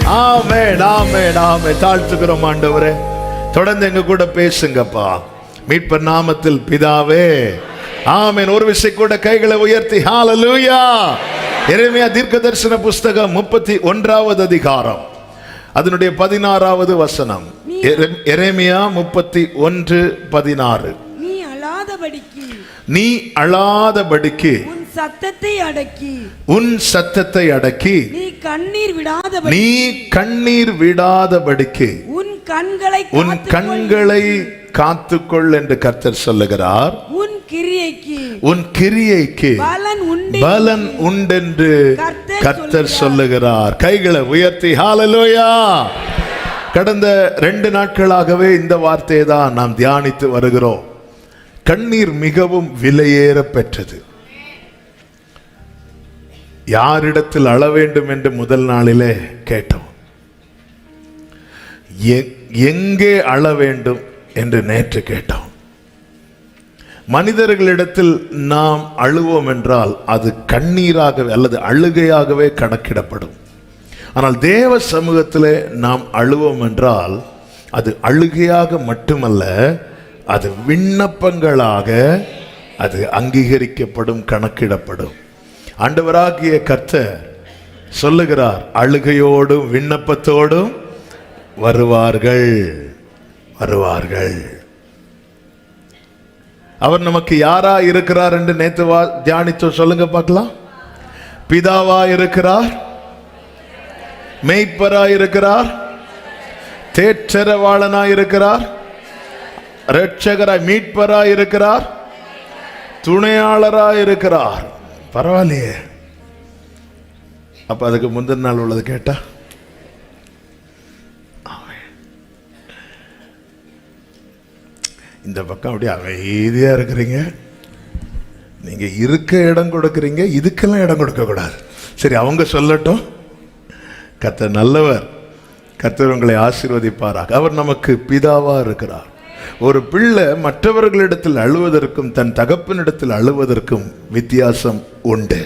ஆமென் ஆமென் ஆமென். தாழ்த்துக்கிறோம் ஆண்டவரே, தொடர்ந்து எங்க கூட பேசுங்கப்பா. மீட்பர் நாமத்தில் பிதாவே, ஆமென். ஒரு விஷயம் கூட கைகளை உயர்த்தி ஹalleluya. எரேமியா தீர்க்கதரிசன புஸ்தகம் 31வது அதிகாரம் அதனுடைய 16வது வசனம். எரேமியா 31:16. நீ அழாதபடிக்கு உன் சத்தத்தை அடக்கி நீ கண்ணீர் விடாதபடிக்கு உன் கண்களை காத்துக்கொள் என்று கர்த்தர் சொல்லுகிறார். உன் கிரியைக்கு பலன் உண்டென்று கர்த்தர் சொல்லுகிறார். கைகளை உயர்த்தி ஹalleluya. கடந்த 2 நாட்களாகவே இந்த வார்த்தையை தான் நாம் தியானித்து வருகிறோம். கண்ணீர் மிகவும் விலையேற பெற்றது. யாரிடத்தில் அழ வேண்டும் என்று முதல் நாளிலே கேட்டோம். எங்கே அழ வேண்டும் என்று நேற்று கேட்டோம். மனிதர்களிடத்தில் நாம் அழுவோம் என்றால் அது கண்ணீராகவே அல்லது அழுகையாகவே கணக்கிடப்படும். ஆனால் தேவ சமூகத்திலே நாம் அழுவோம் என்றால் அது அழுகையாக மட்டுமல்ல, அது விண்ணப்பங்களாக அது அங்கீகரிக்கப்படும், கணக்கிடப்படும். ஆண்டவராகிய கர்த்தர் சொல்லுகிறார், அழுகையோடும் விண்ணப்பத்தோடும் வருவார்கள். அவர் நமக்கு யாரா இருக்கிறார் என்று நேற்று தியானித்தோ சொல்லுங்க பார்க்கலாம். பிதாவா இருக்கிறார், மேய்ப்பரா இருக்கிறார், தேற்றரவாளனாய் இருக்கிறார், இரட்சகராய் மீட்பராய் இருக்கிறார், துணையாளராய் இருக்கிறார். பரவாயில்லையே. அப்ப அதுக்கு முந்தின நாள் உள்ளது கேட்டா, இந்த பக்கம் அப்படியே அமைதியா இருக்கிறீங்க. நீங்க இருக்க இடம் கொடுக்குறீங்க, இதுக்கெல்லாம் இடம் கொடுக்க கூடாது. சரி, அவங்க சொல்லட்டும். கர்த்தர் நல்லவர், கர்த்தர் உங்களை ஆசீர்வதிப்பாராக. அவர் நமக்கு பிதாவா இருக்கிறார். ஒரு பிள்ளை மற்றவர்களிடத்தில் அழுவதற்கும் தன் தகப்பனிடத்தில் அழுவதற்கும் வித்தியாசம் உண்டு.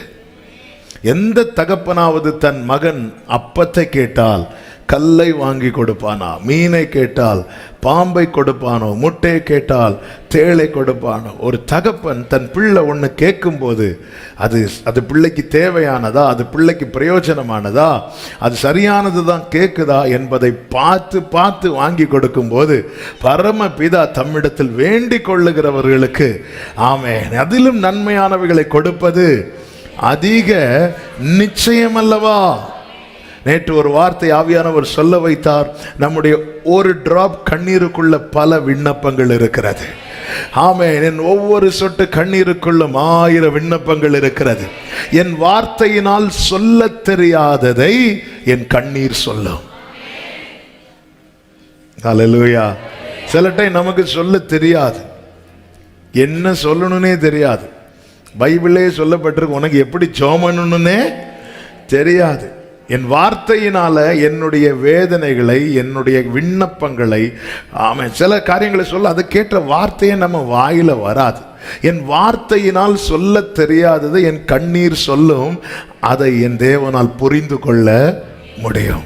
எந்த தகப்பனாவது தன் மகன் அப்பத்தை கேட்டால் கல்லை வாங்கி கொடுப்பானா? மீனை கேட்டால் பாம்பை கொடுப்பானோ? முட்டையை கேட்டால் தேளை கொடுப்பானோ? ஒரு தகப்பன் தன் பிள்ளை ஒன்று கேட்கும் போது அது பிள்ளைக்கு தேவையானதா, அது பிள்ளைக்கு பிரயோஜனமானதா, அது சரியானது தான் கேட்குதா என்பதை பார்த்து பார்த்து வாங்கி கொடுக்கும் போது பரம பிதா தம்மிடத்தில் வேண்டிக் கொள்ளுகிறவர்களுக்கு ஆமென் அதிலும் நன்மையானவைகளை கொடுப்பது அதிக நிச்சயம் அல்லவா? நேற்று ஒரு வார்த்தை ஆவியானவர் சொல்ல வைத்தார். நம்முடைய ஒரு டிராப் கண்ணீருக்குள்ள பல விண்ணப்பங்கள் இருக்கிறது. ஆமென். என் ஒவ்வொரு சொட்டு கண்ணீருக்குள்ளும் 1000 விண்ணப்பங்கள் இருக்கிறது. என் வார்த்தையினால் சொல்ல தெரியாததை என் கண்ணீர் சொல்லும். ஹல்லேலூயா. சில டைம் நமக்கு சொல்ல தெரியாது, என்ன சொல்லணும்னே தெரியாது. பைபிளே சொல்லப்பட்டிருக்கு, உனக்கு எப்படி ஜெபம்னே தெரியாது. என் வார்த்தையினால என்னுடைய வேதனைகளை, என்னுடைய விண்ணப்பங்களை, ஆமென், சில காரியங்களை சொல்ல அதை கேட்ட வார்த்தையை நம்ம வாயில வராது. என் வார்த்தையினால் சொல்ல தெரியாதது என் கண்ணீர் சொல்லும். அதை என் தேவனால் புரிந்து கொள்ள முடியும்.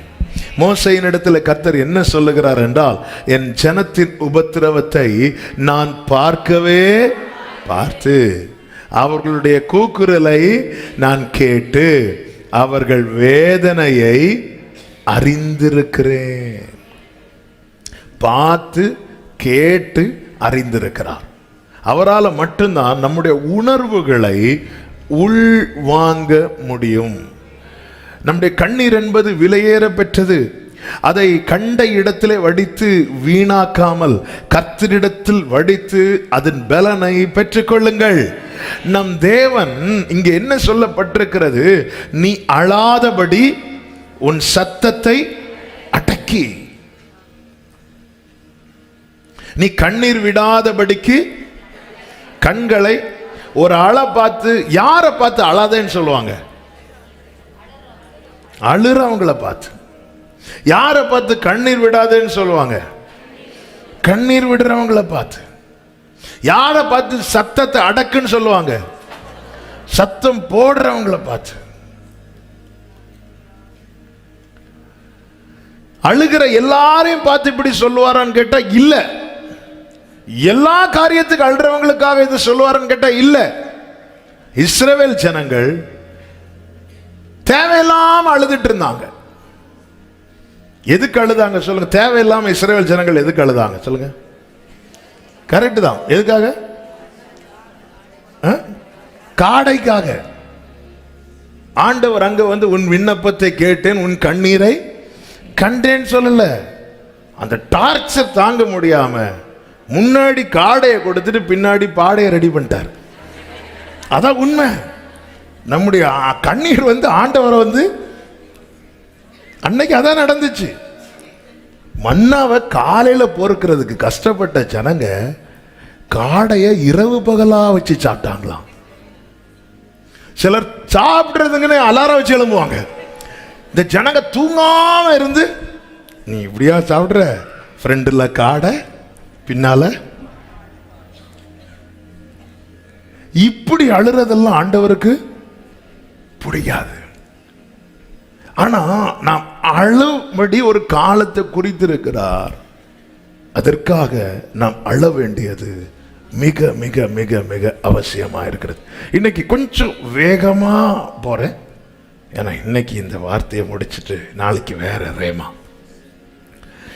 மோசேயின் இடத்துல கர்த்தர் என்ன சொல்லுகிறார் என்றால், என் ஜனத்தின் உபத்திரவத்தை நான் பார்த்து அவர்களுடைய கூக்குரலை நான் கேட்டு அவர்கள் வேதனையை அறிந்திருக்கிறேன். பார்த்து கேட்டு அறிந்திருக்கிறார். அவரால் மட்டும்தான் நம்முடைய உணர்வுகளை உள்வாங்க முடியும். நம்முடைய கண்ணீர் என்பது விலையேற பெற்றது. அதை கண்ட இடத்திலே வடித்து வீணாக்காமல் கர்த்தரிடத்தில் வடித்து அதன் பலனை பெற்றுக்கொள்ளுங்கள். நம் தேவன் இங்கே என்ன சொல்லப்பட்டிருக்கிறது? நீ அழாதபடி உன் சத்தத்தை அடக்கி, நீ கண்ணீர் விடாதபடிக்கு கண்களை. ஒரு ஆளை பார்த்து, யாரை பார்த்து அழாதேன்னு சொல்லுவாங்க? அழுறவங்களை பார்த்து. யாரை பார்த்து கண்ணீர் விடாதேன்னு சொல்லுவாங்க? கண்ணீர் விடுறவங்களை பார்த்து. யாரை பார்த்து சத்தத்தை அடக்குன்னு சொல்லுவாங்க? சத்தம் போடுறவங்களை பார்த்து. அழுகிற எல்லாரையும் பார்த்து இப்படி சொல்லுவாரான்னு கேட்டா இல்ல. எல்லா காரியத்துக்கு அழுறவங்களுக்காக இது சொல்லுவாரான்னு கேட்டா இல்ல. இஸ்ரவேல் ஜனங்கள் தேவையில்லாம அழுதுட்டு இருந்தாங்க. எதுக்கு அழுதாங்க சொல்லுங்க? தேவையில்லாம இஸ்ரவேல் ஜனங்கள் எதுக்கு அழுதாங்க சொல்லுங்க? கரெக்ட் தான். எதுக்காக? காடைக்காக. ஆண்டவர் அங்க வந்து உன் விண்ணப்பத்தை கேட்டேன், உன் கண்ணீரை கண்டேன்னு சொல்லல. அந்த டார்ச்சர் தாங்க முடியாம முன்னாடி காடையை கொடுத்துட்டு பின்னாடி பாடையை ரெடி பண்ணிட்டார். அதான் உண்மை. நம்முடைய கண்ணீர் வந்து ஆண்டவரை வந்து அன்னைக்கு அதான் நடந்துச்சு. மன்னாவை காலையில பொறுக்கிறதுக்கு கஷ்டப்பட்ட ஜனங்க காடைய இரவு பகலா வச்சு சாப்பிட்டாங்களாம். சிலர் சாப்பிடுறதுங்கன்னு அலாரம் வச்சு எழும்புவாங்க. இந்த ஜனங்க தூங்காம இருந்து நீ இப்படியா சாப்பிடுற, ஃப்ரெண்டுல காடை பின்னால இப்படி அழுறதெல்லாம் ஆண்டவருக்கு பிடிக்காது. ஆனா நாம் அழும்படி ஒரு காலத்தை குறித்திருக்கிறார். அதற்காக நாம் அழ வேண்டியது மிக மிக மிக மிக அவசியமா இருக்கிறது. இன்னைக்கு கொஞ்சம் வேகமா போறேன், ஏன்னா இன்னைக்கு இந்த வார்த்தையை முடிச்சுட்டு நாளைக்கு வேற ரேமா.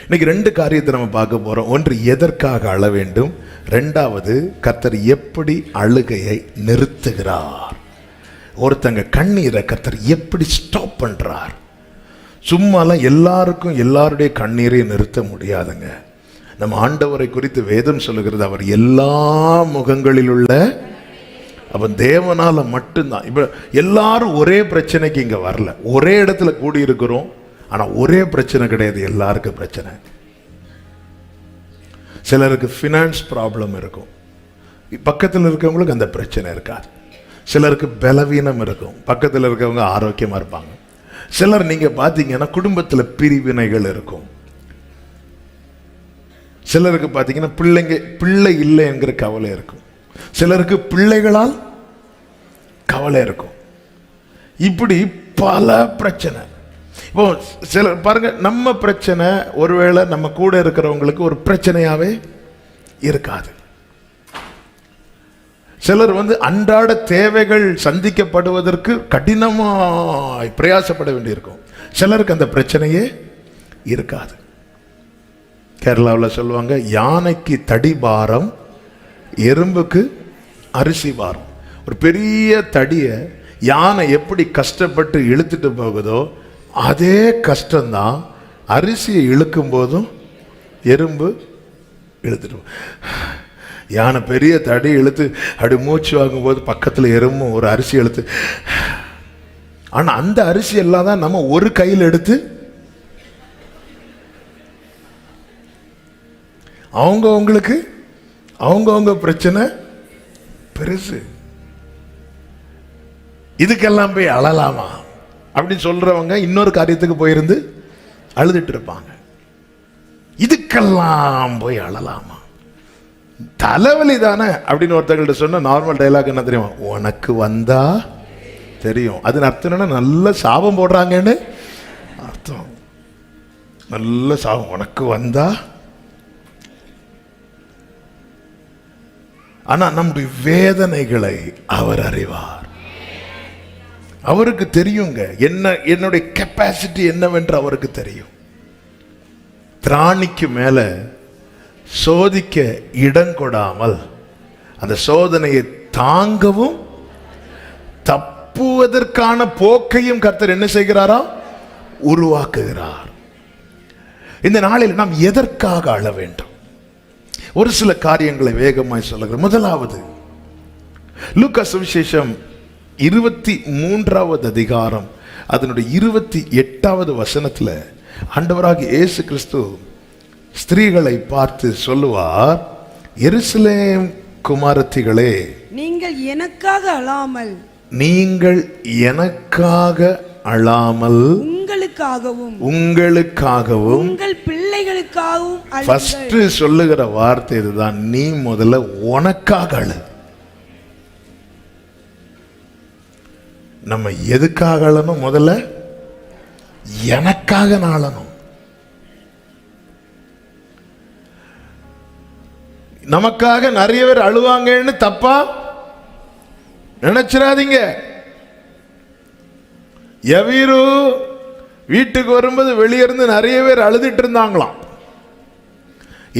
இன்னைக்கு ரெண்டு காரியத்தை நம்ம பார்க்க போறோம். ஒன்று, எதற்காக அழ வேண்டும். ரெண்டாவது, கர்த்தர் எப்படி அழுகையை நிறுத்துகிறார். ஒருத்தங்க கண்ணீரை கர்த்தர் எப்படி ஸ்டாப் பண்றார். சும்மாலாம் எல்லாருக்கும் எல்லாருடைய கண்ணீரை நிறுத்த முடியாதுங்க. நம்ம ஆண்டவரை குறித்து வேதம் சொல்லுகிறது, அவர் எல்லா முகங்களில் உள்ள அவன் தேவனால மட்டும்தான். இப்ப எல்லாரும் ஒரே பிரச்சனைக்கு இங்க வரல, ஒரே இடத்துல கூடி இருக்கிறோம். ஆனா ஒரே பிரச்சனை கிடையாது, எல்லாருக்கும் பிரச்சனை. சிலருக்கு ஃபினான்ஸ் ப்ராப்ளம் இருக்கும், பக்கத்தில் இருக்கவங்களுக்கு அந்த பிரச்சனை இருக்காது. சிலருக்கு பலவீனம் இருக்கும், பக்கத்தில் இருக்கவங்க ஆரோக்கியமா இருப்பாங்க. சிலர் நீங்க பாத்தீங்கன்னா குடும்பத்தில் பிரிவினைகள் இருக்கும். சிலருக்கு பார்த்தீங்கன்னா பிள்ளை இல்லை என்கிற கவலை இருக்கும். சிலருக்கு பிள்ளைகளால் கவலை இருக்கும். இப்படி பல பிரச்சனை. இப்போ சிலர் பாருங்க, நம்ம பிரச்சனை ஒருவேளை நம்ம கூட இருக்கிறவங்களுக்கு ஒரு பிரச்சனையாவே இருக்காது. சிலர் வந்து அன்றாட தேவைகள் சந்திக்கப்படுவதற்கு கடினமாய் பிரயாசப்பட வேண்டியிருக்கும். சிலருக்கு அந்த பிரச்சனையே இருக்காது. கேரளாவில் சொல்லுவாங்க, யானைக்கு தடி பாரம், எறும்புக்கு அரிசி பாரம். ஒரு பெரிய தடியை யானை எப்படி கஷ்டப்பட்டு இழுத்துட்டு போகுதோ அதே கஷ்டம்தான் அரிசியை இழுக்கும் போதும் எறும்பு இழுத்துட்டு. யானை பெரிய தடி இழுத்து அப்படி மூச்சு வாங்கும்போது பக்கத்தில் எறும்பும் ஒரு அரிசி இழுத்து. ஆனால் அந்த அரிசி எல்லாம் தான் நம்ம ஒரு கையில் எடுத்து அவங்கவுங்க பிரச்சனை பெருசு. இதுக்கெல்லாம் போய் அழலாமா அப்படின்னு சொல்றவங்க இன்னொரு காரியத்துக்கு போயிருந்து அழுதுட்டு இருப்பாங்க. இதுக்கெல்லாம் போய் அழலாமா, தலைவலி தானே அப்படின்னு ஒருத்தங்கள்ட்ட சொன்ன நார்மல் டைலாக் என்ன தெரியுமா? உனக்கு வந்தா தெரியும். அது அர்த்தம் என்னன்னா நல்ல சாபம் போடுறாங்கன்னு அர்த்தம். நல்ல சாபம் உனக்கு வந்தா. ஆனா நம்முடைய வேதனைகளை அவர் அறிவார். அவருக்கு தெரியுங்க என்னுடைய கெப்பாசிட்டி என்னவென்று அவருக்கு தெரியும். திராணிக்கு மேல சோதிக்க இடம் கொடாமல் அந்த சோதனையை தாங்கவும் தப்புவதற்கான போக்கையும் கர்த்தர் என்ன செய்கிறாரா? உருவாக்குகிறார். இந்த நாளில் நாம் எதற்காக அழ வேண்டும்? ஒரு சில காரியங்களை வேகமாய் சொல்லுகிறேன். முதலாவது, லூக்கா சுவிசேஷம் 23வது அதிகாரம் அதனுடைய 28வது வசனத்துல ஆண்டவராகிய இயேசு கிறிஸ்து ஸ்திரீகளை பார்த்து சொல்லுவார், எருசலேம் குமாரத்திகளே, நீங்கள் எனக்காக அழாமல் அழாமல் உங்களுக்காகவும் உங்கள் பிள்ளைகளுக்காகவும் ஃபர்ஸ்ட் சொல்லுகிற வார்த்தை இதுதான். நீ முதல்ல உனக்காக அழு. நம்ம எதுக்காக அழணும்? முதல்ல எனக்காக நான் அழணும். நமக்காக நிறைய பேர் அழுவாங்கன்னு தப்பா நினைச்சிடாதீங்க. யவீரு வீட்டுக்கு வரும்போது வெளியிருந்து நிறைய பேர் அழுதுட்டு இருந்தாங்களாம்.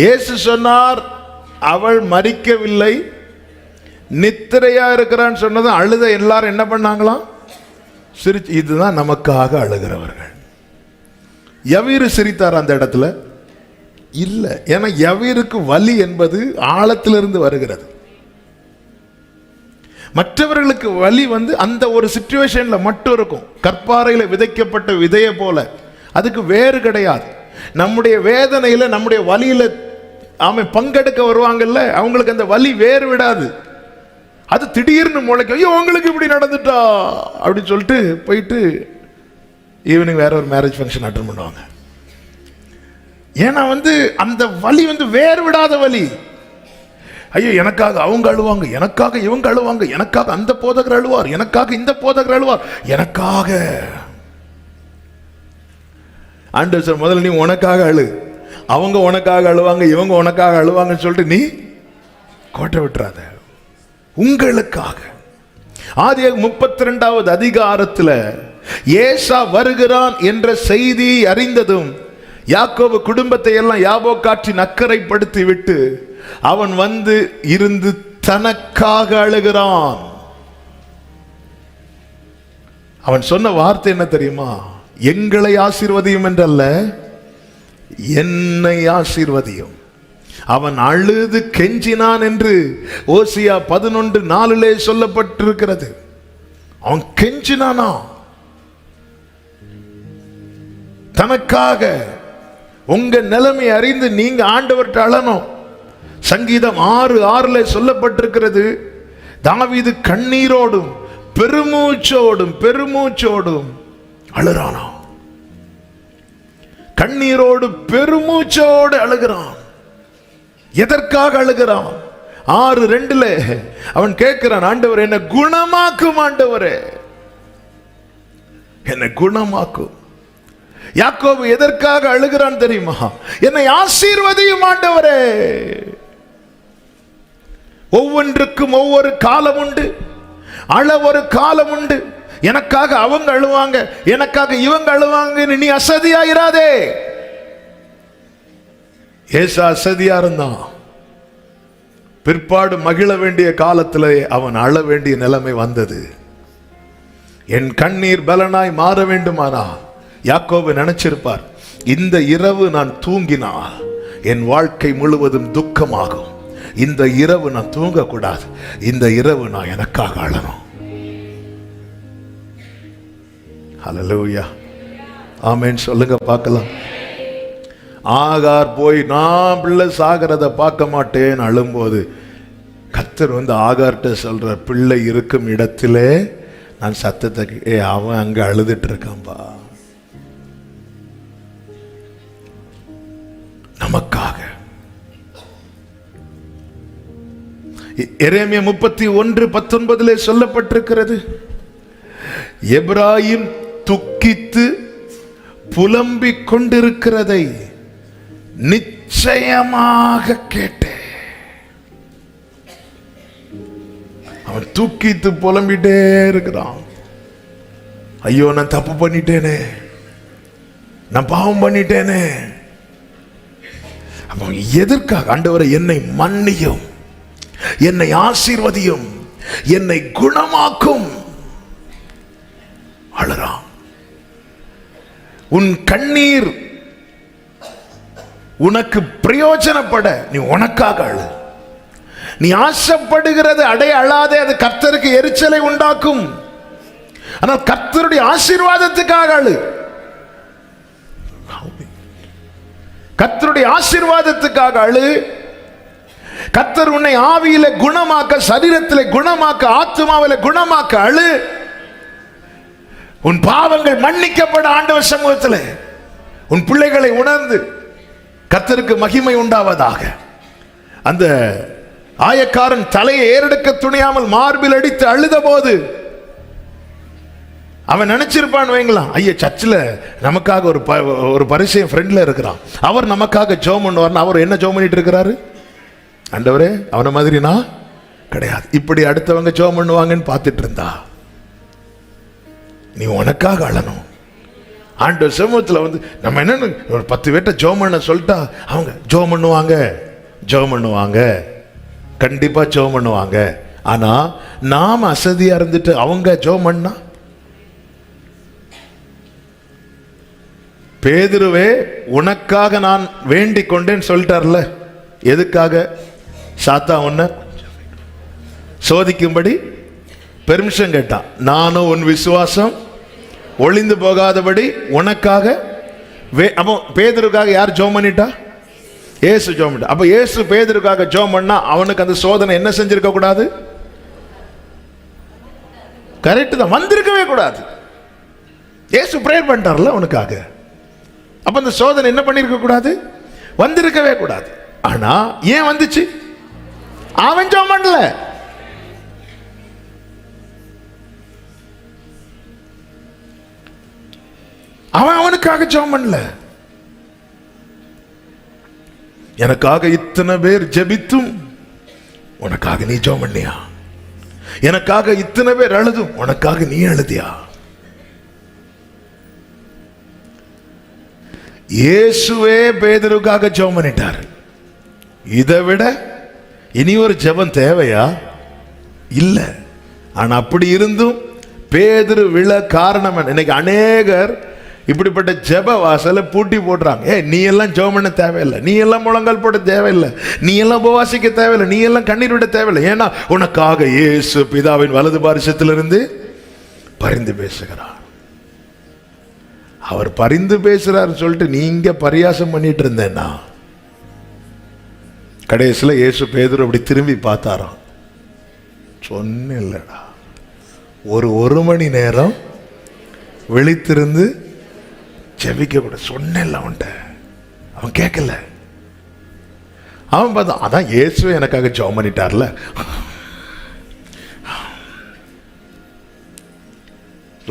இயேசு சொன்னார், அவள் மரிக்கவில்லை, நித்திரையா இருக்கிறான்னு சொன்னதும் அழுத எல்லாரும் என்ன பண்ணாங்களாம்? சிரிச்சு. இதுதான் நமக்காக அழுகிறவர்கள். யவீரு சிரித்தார் அந்த இடத்துல? இல்லை. ஏன்னா யவீருக்கு வலி என்பது ஆழத்திலிருந்து வருகிறது. மற்றவர்களுக்கு வலி அந்த ஒரு சிச்சுவேஷன்ல மட்டும் இருக்கும். கற்பாறையில விதைக்கப்பட்ட விதையை போல, அதுக்கு வேறு கிடையாது. நம்முடைய வேதனையில, நம்முடைய வலியில அவன் பங்கெடுக்க வருவாங்கல்ல, அவங்களுக்கு அந்த வலி வேறு விடாது. அது திடீர்னு முளைக்கும். ஐயோ உங்களுக்கு இப்படி நடந்துட்டா அப்படின்னு சொல்லிட்டு போயிட்டு ஈவினிங் வேற ஒரு மேரேஜ் ஃபங்க்ஷன் அட்டெண்ட் பண்ணுவாங்க. ஏன்னா அந்த வலி வேறு விடாத வலி. ஐயோ எனக்காக அவங்க அழுவாங்க, எனக்காக இவங்க அழுவாங்க, எனக்காக அந்த போதகர் அழுவார், எனக்காக இந்த போதகர் அழுவார், எனக்காக. ஆண்டவர் சார் முதல்ல நீ உனக்காக அழு, அவங்க உனக்காக அழுவாங்க, இவங்க உனக்காக அழுவாங்கன்னு சொல்லிட்டு நீ கோட்டை விட்டுறாத, உங்களுக்காக. ஆதியாகமம் 32வது அதிகாரத்துல ஏசா வருகிறான் என்ற செய்தி அறிந்ததும் யாக்கோபு குடும்பத்தை எல்லாம் யாபோக்காற்றின் அக்கறைப்படுத்தி விட்டு அவன் இருந்து தனக்காக அழுகிறான். அவன் சொன்ன வார்த்தை என்ன தெரியுமா? எங்களை ஆசீர்வதியும் என்றல்ல, என்னை ஆசீர்வதியும். அவன் அழுது கெஞ்சினான் என்று ஓசியா 11:4 சொல்லப்பட்டிருக்கிறது. அவன் கெஞ்சினானா தனக்காக. உங்க நிலைமை அறிந்து நீங்க ஆண்டவர்கிட்ட அழணும். சங்கீதம் 6:6 சொல்லப்பட்டிருக்கிறது, தாவீது கண்ணீரோடும் பெருமூச்சோடும் அழுறானா. கண்ணீரோடு பெருமூச்சோடு அழுகிறான். எதற்காக அழுகிறான்? 6:2 அவன் கேட்கிறான், ஆண்டவர் என்னை குணமாக்கும், ஆண்டவரே என்னை குணமாக்கும். யாக்கோபு எதற்காக அழுகிறான் தெரியுமா? என்னை ஆசீர்வதியும் ஆண்டவரே. ஒவ்வொன்றுக்கும் ஒவ்வொரு காலம் உண்டு, அழ ஒரு காலம் உண்டு. எனக்காக அவங்க அழுவாங்க, எனக்காக இவங்க அழுவாங்க, நீ அசதியாயிராதே. ஏசா அசதியா இருந்தான். பிற்பாடு மகிழ வேண்டிய காலத்தில் அவன் அழ வேண்டிய நிலைமை வந்தது. என் கண்ணீர் பலனாய் மாற வேண்டுமானா யாக்கோபு நினைச்சிருப்பார், இந்த இரவு நான் தூங்கினால் என் வாழ்க்கை முழுவதும் துக்கமாகும். இந்த இரவு நான் தூங்கக்கூடாது, இந்த இரவு நான் எனக்காக அழணும். ஹல்லேலூயா, ஆமென் சொல்லுங்க பார்க்கலாம். ஆகார் போய் நான் பிள்ளை சாகிறத பார்க்க மாட்டேன் அழும்போது கர்த்தர் ஆகார்ட்ட சொல்ற, பிள்ளை இருக்கும் இடத்திலே நான் சத்தத்தை அவன் அங்க அழுதுட்டு இருக்கான்பா நமக்காக. எரேமியா 31:19 சொல்லப்பட்டிருக்கிறது, எப்ராயிம் துக்கித்து புலம்பிக் கொண்டிருக்கிறதை நிச்சயமாக கேட்டேன். அவன் தூக்கித்து புலம்பிட்டே இருக்கிறான். ஐயோ நான் தப்பு பண்ணிட்டேனே, நான் பாவம் பண்ணிட்டேனே. அப்ப எதற்காக? ஆண்டவரே என்னை மன்னியும், என்னை ஆசீர்வதியும், என்னை குணமாக்கும். அழறான். உன் கண்ணீர் உனக்கு பிரயோஜனப்பட நீ உனக்காக அழு. நீ ஆசைப்படுகிறது அடைய அழாதே, அது கர்த்தருக்கு எரிச்சலை உண்டாக்கும். ஆனால் கர்த்தருடைய ஆசீர்வாதத்துக்காக அழு. கர்த்தருடைய ஆசீர்வாதத்துக்காக அழு. கர்த்தர் உன்னை ஆவியில குணமாக்க, சரீரத்திலே குணமாக்க, ஆத்துமாவில குணமாக்க அழு. உன் பாவங்கள் மன்னிக்கப்பட ஆண்டவர் சமூகத்தில் உன் பிள்ளைகளை உணர்ந்து கர்த்தருக்கு மகிமை உண்டாவதாக. அந்த ஆயக்காரன் தலையை ஏறெடுக்க துணியாமல் மார்பில் அடித்து அழுத போது அவன் நினைச்சிருப்பான் வைங்களாம், ஐயா சர்ச்சில் நமக்காக ஒரு பரிசையன் ஃப்ரெண்ட்ல இருக்கிறான், அவர் நமக்காக ஜெபம் பண்ணுவார்னு. அவர் என்ன ஜெபம் பண்ணிட்டு இருக்கிறாரு? ஆண்டவரே அவன மாதிரி நான் கிடையாது. இப்படி அடுத்தவங்க ஜெபம் பண்ணுவாங்கன்னு பார்த்துட்டு இருந்தா நீ உனக்காக அழணும். ஆண்டவர் சமூகத்தில் வந்து நம்ம என்னன்னு ஒரு 10 பேர்ட்ட ஜெபம் பண்ண சொல்லிட்டா அவங்க ஜெபம் பண்ணுவாங்க, கண்டிப்பா ஜெபம் பண்ணுவாங்க. ஆனா நாம அசதியா இருந்துட்டு அவங்க ஜெபம் பண்ணா, பேதுருவே உனக்காக நான் வேண்டிக் கொண்டேன்னு சொல்லிட்டார்ல. எதுக்காக? சாத்தான் உன்னை சோதிக்கும்படி பெர்மிஷன் கேட்டான். நானும் உன் விசுவாசம் ஒளிந்து போகாதபடி உனக்காக அப்போ பேதுருக்காக யார் ஜெபம் பண்ணிட்டா? இயேசு ஜெபம் பண்ணிட்டா. அப்ப இயேசு பேதுருக்காக ஜெபம் பண்ணா அவனுக்கு அந்த சோதனை என்ன செஞ்சிருக்க கூடாது? கரெக்ட் தான், வந்திருக்கவே கூடாது. இயேசு பிரேயர் பண்ணிட்டார்ல உனக்காக. அப்ப அந்த சோதனை என்ன பண்ணிருக்க கூடாது? வந்திருக்கவே கூடாது. ஆனா ஏன் வந்துச்சு? அவன் ஜெபம் பண்ணல. அவனுக்காக ஜெபம் பண்ணல. எனக்காக இத்தனை பேர் ஜெபித்தும் உனக்காக நீ ஜெபம் பண்ணியா? எனக்காக இத்தனை பேர் அழுதும் உனக்காக நீ அழுதியா? இயேசுவே பேதுருக்காக ஜெபம் பண்ணிட்டார். இதை விட இனி ஒரு ஜெபம் தேவையா? இல்ல. ஆனா அப்படி இருந்தும் பேதுரு விழ காரணம் என்ன? இன்னைக்கு அநேகர் இப்படிப்பட்ட ஜெப வாசலை பூட்டி போடுறாங்க. நீ எல்லாம் ஜெபம் பண்ண தேவையில்லை, நீ எல்லாம் முழங்கால் போட தேவையில்லை, நீ எல்லாம் உபவாசிக்க தேவையில்லை, நீ எல்லாம் கண்ணீர் விட தேவையில்லை. ஏன்னா உனக்காக இயேசு பிதாவின் வலது பாரிசத்திலிருந்து பரிந்து பேசுகிறார். அவர் பரிந்து பேசுறாரு சொல்லிட்டு நீங்க பரியாசம் பண்ணிட்டு இருந்தேன்னா, கடைசியில் இயேசு பேதுரு அப்படி திரும்பி பார்த்தாராம். சொன்னேன்லடா, ஒரு மணி நேரம் விழித்திருந்து ஜெபிக்க கூட சொன்னேன்ல அவன்கிட்ட. அவன் கேட்கல. அவன் பார்த்தா அதான் இயேசு எனக்காக ஜெபம் பண்ணிட்டார்ல.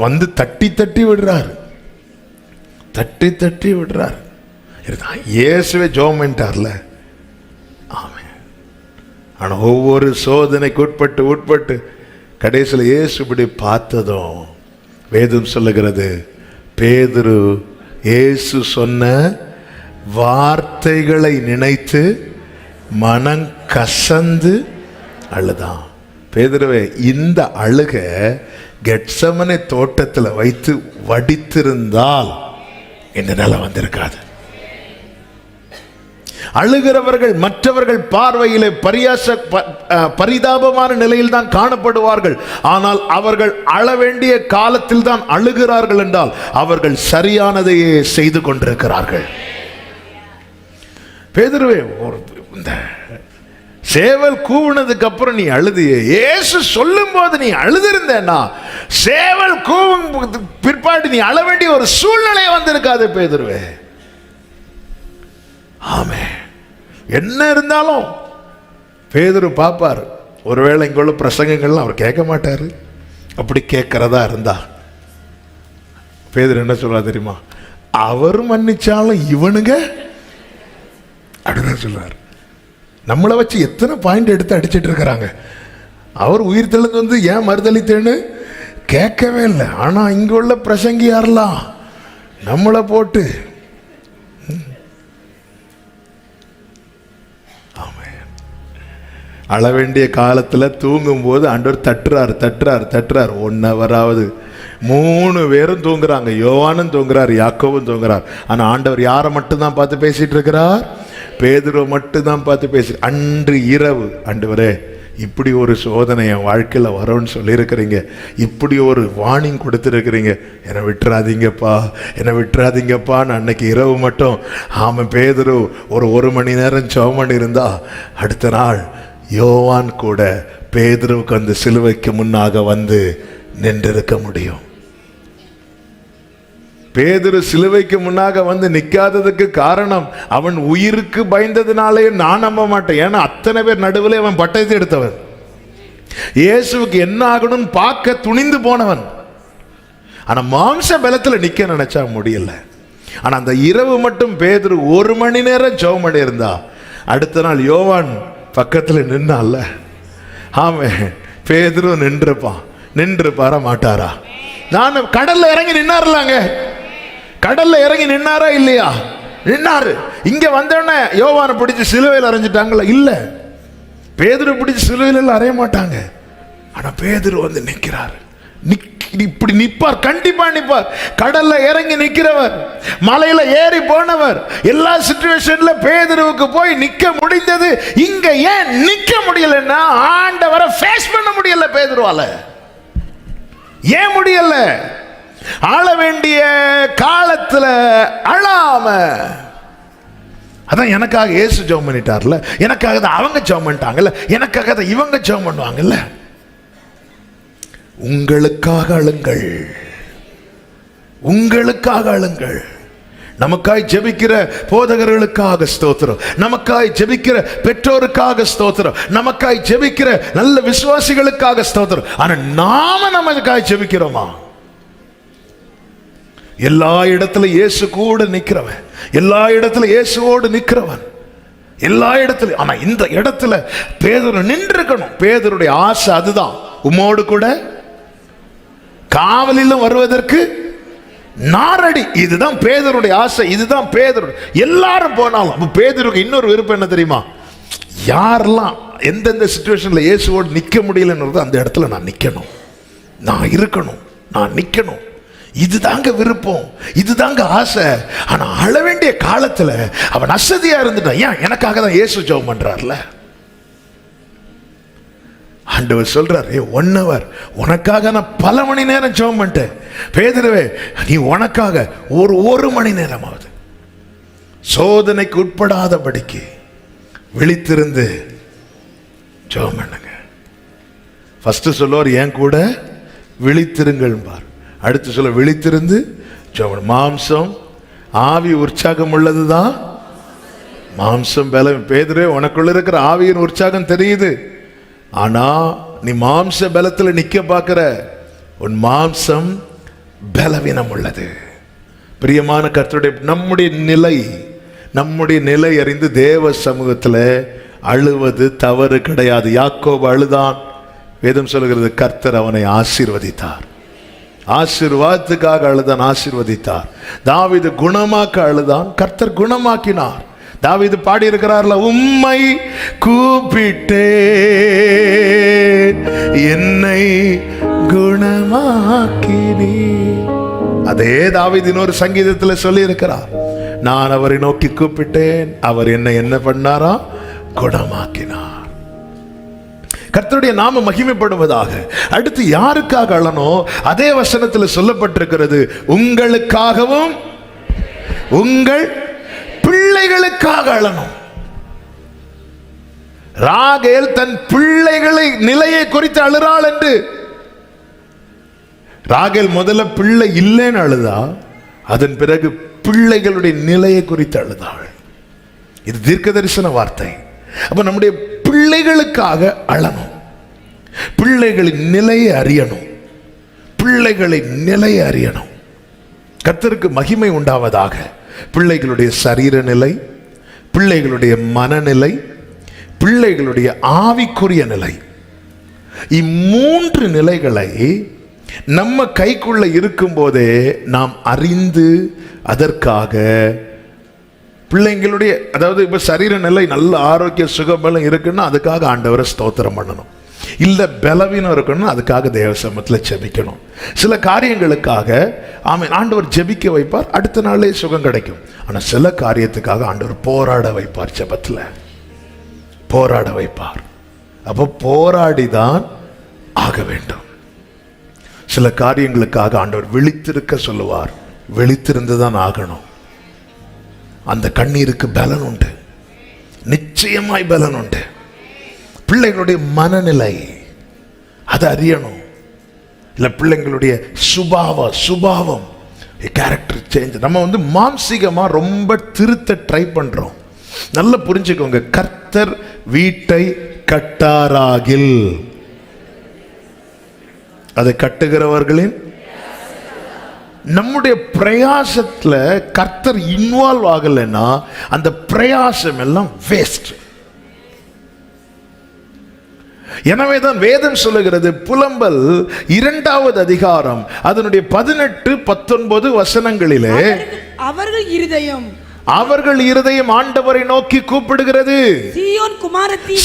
வந்து தட்டி தட்டி விடுறாரு. இயேசுவே ஜெபம் பண்ணிட்டார்ல. ஆமென். ஆனா ஒவ்வொரு சோதனைக்கு உட்பட்டு கடைசியில் இயேசு இப்படி பார்த்ததும் வேதம் சொல்லுகிறது, பேதுரு இயேசு சொன்ன வார்த்தைகளை நினைத்து மனம் கசந்து அழுதான். பேதுருவே, இந்த அழுக கெத்சமனே தோட்டத்தில் வைத்து வடித்திருந்தால் இந்த நிலை வந்திருக்காது. அழுகிறவர்கள் மற்றவர்கள் பார்வையிலே பரிதாபமான நிலையில் தான் காணப்படுவார்கள். ஆனால் அவர்கள் அழ வேண்டிய காலத்தில் தான் அழுகிறார்கள் என்றால் அவர்கள் சரியானதையே செய்து கொண்டிருக்கிறார்கள். பேதுருவே, இந்த சேவல் கூவுனதுக்கு அப்புறம் நீ அழுதியே, இயேசு சொல்லும் போது நீ அழுதிருந்தேன்னா சேவல் கூவும் பிற்பாடு நீ அழ வேண்டிய ஒரு சூழ்நிலை வந்திருக்காது பேதுருவே. ஆமே. என்ன இருந்தாலும் பேதுரு பாப்பார். ஒருவேளை இங்குள்ள பிரசங்கங்கள்லாம் அவர் கேட்க மாட்டாரு. அப்படி கேட்கறதா இருந்தா பேதுரு என்ன சொல்றா தெரியுமா? அவர் மன்னிச்சாலும் இவனுங்க அப்படின்னு சொல்றாரு. நம்மளை வச்சு எத்தனை பாயிண்ட் எடுத்து அடிச்சிட்டு இருக்கிறாங்க. அவர் உயிர் தெளிந்து வந்து ஏன் மறுதளித்தேன்னு கேட்கவே இல்லை. ஆனா இங்க உள்ள பிரசங்கி யாரெல்லாம் நம்மளை போட்டு அழ வேண்டிய காலத்தில் தூங்கும் போது ஆண்டவர் தட்டுறார். 1 ஹவராவது 3 பேரும் தூங்குறாங்க. யோவானும் தூங்குறார், யாக்கோவும் தூங்குறார். ஆனால் ஆண்டவர் யாரை மட்டும்தான் பார்த்து பேசிட்டு இருக்கிறார்? பேதுருவை மட்டும்தான் பார்த்து பேசி, அன்று இரவு ஆண்டவரே இப்படி ஒரு சோதனை என் வாழ்க்கையில் வரும்னு சொல்லியிருக்கிறீங்க, இப்படி ஒரு வார்னிங் கொடுத்துருக்கிறீங்க, என்னை விட்டுறாதீங்கப்பான்னு அன்னைக்கு இரவு மட்டும் ஆமாம் பேதுரு ஒரு மணி நேரம் ஜெபம் பண்ணி இருந்தா அடுத்த நாள் யோவான் கூட பேதுருவுக்கு அந்த சிலுவைக்கு முன்னாக வந்து நின்றிருக்க முடியும். பேதுரு சிலுவைக்கு முன்னாக வந்து நிற்காததுக்கு காரணம் அவன் உயிருக்கு பயந்ததுனாலே நான் நம்ப மாட்டேன். ஏன்னா அத்தனை பேர் நடுவில் அவன் பட்டயத்தை எடுத்தவன், இயேசுவுக்கு என்ன ஆகணும்னு பார்க்க துணிந்து போனவன். ஆனா மாம்ச பலத்தில் நிக்க நினைச்சா முடியல. ஆனா அந்த இரவு மட்டும் பேதுரு 1 மணி நேரம் ஜெபம் பண்ணி இருந்தா அடுத்த நாள் யோவான் பக்கத்துல நின்னால ஆமே பேதுரு நின்றுப்பான். நின்றுப்பாரா மாட்டாரா? நான் கடல்ல இறங்கி நின்னாருலாங்க. கடல்ல இறங்கி நின்னாரா இல்லையா? நின்னாரு. இங்க வந்தோடனே யோவானை பிடிச்சு சிலுவையில் அரைஞ்சிட்டாங்களா? இல்ல. பேதுரு பிடிச்சு சிலுவையில் அறைய மாட்டாங்க. ஆனா பேதுரு வந்து நிக்கிறாரு. இப்படி நிப்பார், கண்டிப்பா நிப்பார். கடல்ல இறங்கி நிக்கிறவர், மலையில ஏறி போனவர், எல்லா சிச்சுவேஷன்ல பேதுருவுக்கு போய் நிக்க முடிந்தது. இங்க ஏன் நிக்க முடியலன்னா ஆண்டவரை ஃபேஸ் பண்ண முடியல பேதுருவால. ஏன் முடியல? ஆள வேண்டிய காலத்துல அழாம. அதான் எனக்காக இயேசு ஜெபம் பண்ணிட்டார்ல, எனக்காக தான் அவங்க ஜெபம் பண்ணிட்டாங்கல்ல, எனக்காக தான் இவங்க ஜெபம் பண்ணுவாங்கல்ல. உங்களுக்காக அழுங்கள், உங்களுக்காக அழுங்கள். நமக்காய் ஜெபிக்கிற போதகர்களுக்காக ஸ்தோத்திரம், நமக்காய் ஜெபிக்கிற பெற்றோருக்காக ஸ்தோத்திரம், நமக்காய் ஜெபிக்கிற நல்ல விசுவாசிகளுக்காக ஸ்தோத்திரம். ஆனா நாம நமக்காய் ஜெபிக்கிறோமா? எல்லா இடத்துல இயேசு கூட நிக்கிறவன், எல்லா இடத்துல இயேசுவோடு நிக்கிறவன், எல்லா இடத்துலயும். ஆனா இந்த இடத்துல பேதுரு நின்று இருக்கணும். பேதுருடைய ஆசை அதுதான், உம்மோடு கூட காவலிலும் வருவதற்கு நாரடி. இதுதான் பேதுருடைய ஆசை, இதுதான் பேதுரு. எல்லாரும் போனாலும் பேதுருக்கு இன்னொரு விருப்பம் என்ன தெரியுமா? யாரெல்லாம் எந்தெந்த சிச்சுவேஷன்ல இயேசுவோடு நிக்க முடியலன்னு அந்த இடத்துல நான் நிக்கணும், நான் இருக்கணும், நான் நிக்கணும். இதுதாங்க விருப்பம், இதுதாங்க ஆசை. ஆனா அழ வேண்டிய காலத்துல அவன் அசதியா இருந்துட்டான். ஏன்? எனக்காக தான் இயேசு ஜெபம் பண்றார்ல. ஆண்டவர் சொல்றாரு, 1 hour உனக்காக நான் பல மணி நேரம் ஜெபம் பண்ணிட்டேன். பேதுருவே, நீ உனக்காக ஒரு மணி நேரமாவது சோதனைக்கு உட்படாதபடிக்கு விழித்திருந்து ஜெபம் பண்ணுங்க. ஃபர்ஸ்ட் சொல்லுவார், என் கூட விழித்திருங்கள் பார். அடுத்து சொல்ல, விழித்திருந்து ஜெபம். மாம்சம் ஆவி உற்சாகம் உள்ளதுதான், மாம்சம் பலம். பேதுருவே, உனக்குள்ள இருக்கிற ஆவியின் உற்சாகம் தெரியுது. ஆனா நீ மாம்ச பலத்துல நிக்க பார்க்கிற, உன் மாம்சம் பலவீனம் உள்ளது. பிரியமான கர்த்தருடைய நம்முடைய நிலை அறிந்து தேவ சமூகத்துல அழுவது தவறு கிடையாது. யாக்கோபு அழுதான், வேதம் சொல்லுகிறது கர்த்தர் அவனை ஆசீர்வதித்தார். ஆசீர்வாதத்துக்காக அழுதான், ஆசீர்வதித்தார். தாவீது குணமாக்க அழுதான், கர்த்தர் குணமாக்கினார். தாவீது பாடி இருக்கிறார்ல, உம்மை கூப்பிட்டே என்னை குணமாக்கினீ. அதே தாவீது இன்னொரு சங்கீதத்தில் சொல்லி இருக்கிறார், நான் அவரை நோக்கி கூப்பிட்டேன், அவர் என்ன பண்ணாரா? குணமாக்கினார். கர்த்தருடைய நாம மகிமைப்படுவதாக. அடுத்து யாருக்காக அழணும்? அதே வசனத்தில் சொல்லப்பட்டிருக்கிறது, உங்களுக்காகவும் உங்கள் பிள்ளைகளுக்காக அழணும். ராகேல் தன் பிள்ளைகளை நிலையை குறித்து அழுறாள் என்று. ராகேல் முதல்ல பிள்ளை இல்லைன்னு அழுதா, அதன் பிறகு பிள்ளைகளுடைய நிலையை குறித்து அழுதாள். இது தீர்க்க தரிசன வார்த்தை. அப்ப நம்முடைய பிள்ளைகளுக்காக அழணும், பிள்ளைகளின் நிலையை அறியணும், பிள்ளைகளின் நிலையை அறியணும். கர்த்தருக்கு மகிமை உண்டாவதாக. பிள்ளைகளுடைய சரீர நிலை, பிள்ளைகளுடைய மனநிலை, பிள்ளைகளுடைய ஆவிக்குரிய நிலை, இம்மூன்று நிலைகளை நம்ம கைக்குள்ள இருக்கும் போதே நாம் அறிந்து அதற்காக பிள்ளைங்களுடைய, அதாவது இப்ப சரீர நிலை நல்ல ஆரோக்கிய சுகபலம் இருக்குன்னா அதுக்காக ஆண்டவரை ஸ்தோத்திரம் பண்ணணும். இல்ல பலவீனம் இருக்கணும், அதுக்காக தேவ சமூகத்தில் ஜெபிக்கணும். சில காரியங்களுக்காக ஆண்டவர் ஜெபிக்க வைப்பார், அடுத்த நாளே சுகம் கிடைக்கும். ஆனா சில காரியத்துக்காக ஆண்டவர் போராட வைப்பார், ஜெபத்துல போராட வைப்பார். அப்போ போராடிதான் ஆக வேண்டும். சில காரியங்களுக்காக ஆண்டவர் விழித்திருக்க சொல்லுவார், விழித்திருந்துதான் ஆகணும். அந்த கண்ணீருக்கு பலன் உண்டு, நிச்சயமாய் பலன் உண்டு. பிள்ளைகளுடைய மனநிலை அதை அறியணும். இல்லை பிள்ளைங்களுடைய சுபாவம் கேரக்டர் சேஞ்ச். நம்ம மாம்சீகமா ரொம்ப திருத்த ட்ரை பண்றோம். நல்லா புரிஞ்சுக்கோங்க, கர்த்தர் வீட்டை கட்டாராகில் அதை கட்டுகிறவர்களின் நம்முடைய பிரயாசத்துல கர்த்தர் இன்வால்வ் ஆகலைன்னா அந்த பிரயாசம் எல்லாம் வேஸ்ட். எனவேதான் வேதம் சொல்லுகிறது, புலம்பல் 2வது அதிகாரம் அதனுடைய 18, 19 வசனங்களிலே, அவர்கள் இருதயம் ஆண்டவரை நோக்கி கூப்பிடுகிறது.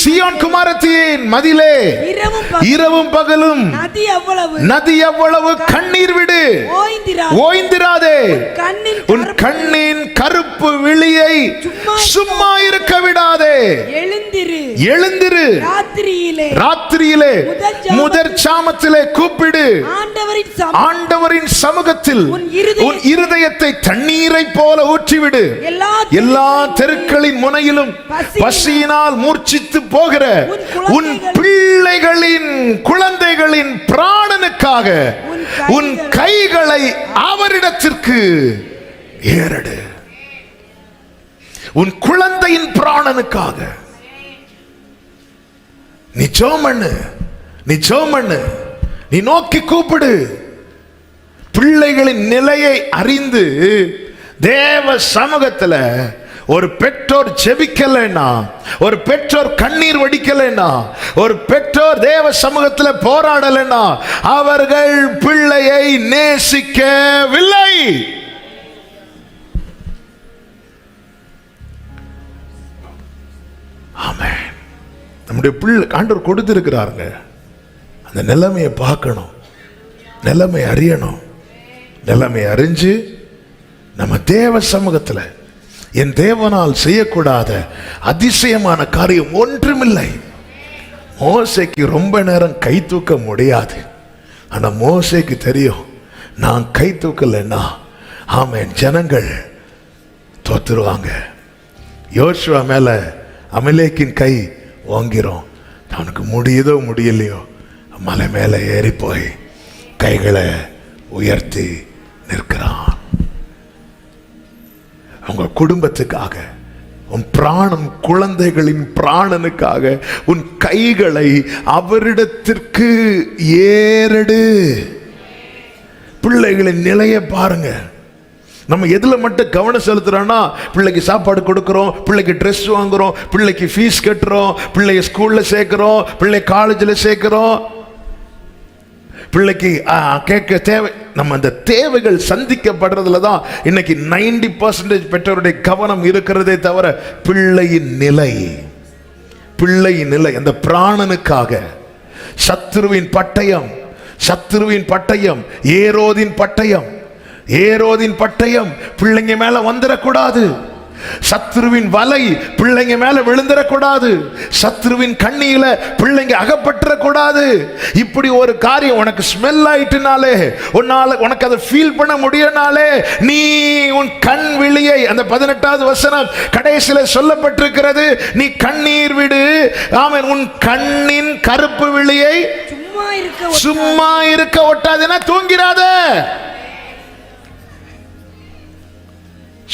சீயோன் குமாரத்தியின் மதிலே இரவும் பகலும் நதி அவ்வளவு கண்ணீர் விடு, ஓய்ந்திராதே, உன் கண்ணின் கருப்பு விழியை சும்மா இருக்க விடாதே, எழுந்திரு, ராத்திரியிலே முதற் சாமத்திலே கூப்பிடு, ஆண்டவரின் சமூகத்தில் உன் இருதயத்தை தண்ணீரை போல ஊற்றிவிடு. எல்லா தெருக்களின் முனையிலும் பசியினால் மூர்ச்சித்து போகிற உன் பிள்ளைகளின் குழந்தைகளின் பிராணனுக்காக உன் கைகளை அவரிடத்திற்கு ஏறெடு. உன் குழந்தையின் பிராணனுக்காக நீ ஜெபம் பண்ணு, நீ நோக்கி கூப்பிடு. பிள்ளைகளின் நிலையை அறிந்து தேவ சமூகத்துல ஒரு பெற்றோர் ஜெபிக்கலைன்னா, ஒரு பெற்றோர் கண்ணீர் வடிக்கலைன்னா, ஒரு பெற்றோர் தேவ சமூகத்துல போராடலைன்னா அவர்கள் பிள்ளையை நேசிக்கவில்லை. ஆமென். நம்முடைய பிள்ளை ஆண்டவர் கொடுத்திருக்கிறாருங்க. அந்த நிலைமையை பார்க்கணும், நிலைமை அறியணும். நிலைமை அறிஞ்சு நம்ம தேவ சமூகத்தில் என் தேவனால் செய்யக்கூடாத அதிசயமான காரியம் ஒன்றுமில்லை. மோசேக்கு ரொம்ப நேரம் கை தூக்க முடியாது. ஆனா மோசேக்கு தெரியும், நான் கை தூக்கலைன்னா ஆமென் ஜனங்கள் தோத்துருவாங்க. யோசுவா மேல அமலேக்கின் கை ஓங்கிரும். அவனுக்கு முடியுதோ முடியலையோ மலை மேல ஏறி போய் கைகளை உயர்த்தி நிற்கிறான். உங்க குடும்பத்துக்காக, உன் பிராணம் குழந்தைகளின் பிராணனுக்காக உன் கைகளை அவரிடத்திற்கு ஏறெடு. பிள்ளைகளின் நிலையை பாருங்க. நம்ம எதுல மட்டும் கவனம் செலுத்துறோம்னா, பிள்ளைக்கு சாப்பாடு கொடுக்கிறோம், பிள்ளைக்கு ட்ரெஸ் வாங்குறோம், பிள்ளைக்கு ஃபீஸ் கட்டுறோம், பிள்ளைய ஸ்கூல்ல சேர்க்கிறோம், பிள்ளை காலேஜில் சேர்க்கிறோம், பிள்ளைக்கு கேட்க தேவை. நம்ம அந்த தேவைகள் சந்திக்கப்படுறதுல தான் இன்னைக்கு 90% பெற்றோருடைய கவனம் இருக்கிறதே தவிர பிள்ளையின் நிலை அந்த பிராணனுக்காக சத்துருவின் பட்டயம் ஏரோதின் பட்டயம் பிள்ளைங்க மேல வந்துடக்கூடாது. சத்துருவின் வலை பிள்ளைங்க மேல விழுந்துடக்கூடாது. சத்துருவின் கண்ணியில பிள்ளைங்க அகப்பட்டுறக்கூடாது. இப்படி ஒரு காரியம் உனக்கு ஸ்மெல் ஆயிட்டுனாலே, உனக்கு அதை ஃபீல் பண்ண முடியனாலே நீ உன் கண் விழியை, அந்த 18வது வசனம் கடைசியில சொல்லப்பட்டிருக்கிறது, நீ கண்ணீர் விடு. ஆமென். உன் கண்ணின் கருப்பு விழியை சும்மா இருக்க ஒட்டாதுன்னா தூங்கிறாத,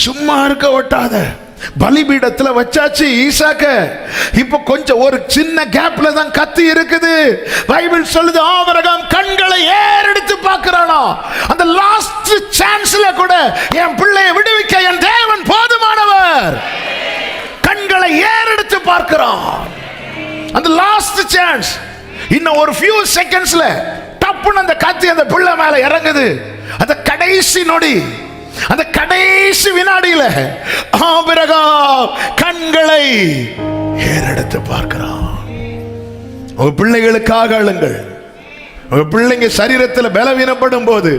சும்மா இருக்க ஒட்டாத. பலிபீடத்துல வச்சாச்சு ஈசாக்க. இப்ப கொஞ்சம் ஒரு சின்ன கேப்ல தான் கத்தி இருக்குது. பைபிள் சொல்லுது, ஆபிரகாம் கண்களை ஏறெடுத்து பார்க்கிறானா. அந்த லாஸ்ட் சான்ஸ்ல கூட என் பிள்ளையை விடுவிக்க என் தேவன் போதுமானவர். கண்களை ஏறெடுத்து பார்க்கிறான். அந்த லாஸ்ட் சான்ஸ். இன்னும் ஒரு ஃபியூ செகண்ட்ஸ்ல டப்புன்னு அந்த கத்தி அந்த பிள்ளை மேல இறங்குது. அந்த கடைசி நொடி, அந்த கடைசி வினாடியில ஆபிரகாம் கண்களை ஏறெடுத்து பார்க்கிறான். உங்க பிள்ளைகளுக்காக அழுங்கள். உங்க பிள்ளைங்க சரீரத்தில் பலவீனப்படும் போது,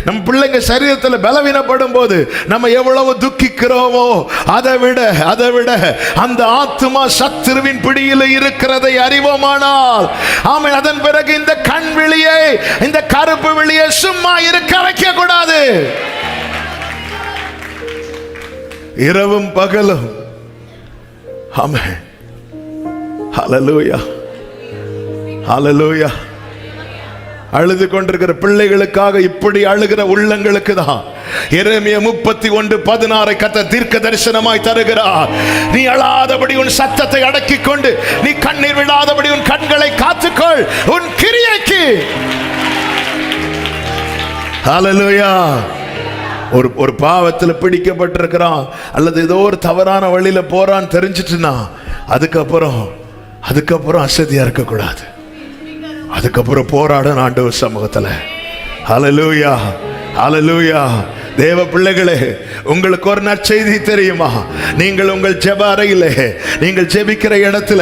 நம்ம பிள்ளைங்க சரீரத்தில் பலவீனப்படும் போது நம்ம எவ்வளவு துக்கிக்கிறோமோ அதை விட அந்த ஆத்துமா சத்துருவின் பிடியில் இருக்கிறதை அறிவோமானால், ஆமென், அதன் பிறகு இந்த கண் விழியை, இந்த கருப்பு விழியை சும்மா இருக்க வைக்க கூடாது. இரவும் பகலும், ஆமென், ஹல்லேலூயா, ஹல்லேலூயா. அழுது கொண்டிருக்கிற பிள்ளைகளுக்காக, இப்படி அழுகிற உள்ளங்களுக்கு தான் எரேமியா 31:16 கர்த்தர் தீர்க்க தரிசனமாய் தருகிறார். நீ அழாதபடி உன் சத்தத்தை அடக்கிக் கொண்டு, நீ கண்ணீர் விடாதபடி உன் கண்களை காத்துக்கொள், உன் கிரியைக்கு. ஹல்லேலூயா. ஒரு பாவத்தில் பிடிக்கப்பட்டிருக்கிறான் அல்லது ஏதோ ஒரு தவறான வழியில போறான்னு தெரிஞ்சிட்டுனா அதுக்கப்புறம் அசதியா இருக்கக்கூடாது. அதுக்கப்புறம் போராட ஆண்டவர் சமூகத்துல. ஹல்லேலூயா, ஹல்லேலூயா. தேவ பிள்ளைகளே, உங்களுக்கு ஒரு நற்செய்தி தெரியுமா? நீங்கள் உங்கள் ஜெப அறையிலே, நீங்கள் ஜெபிக்கிற இடத்துல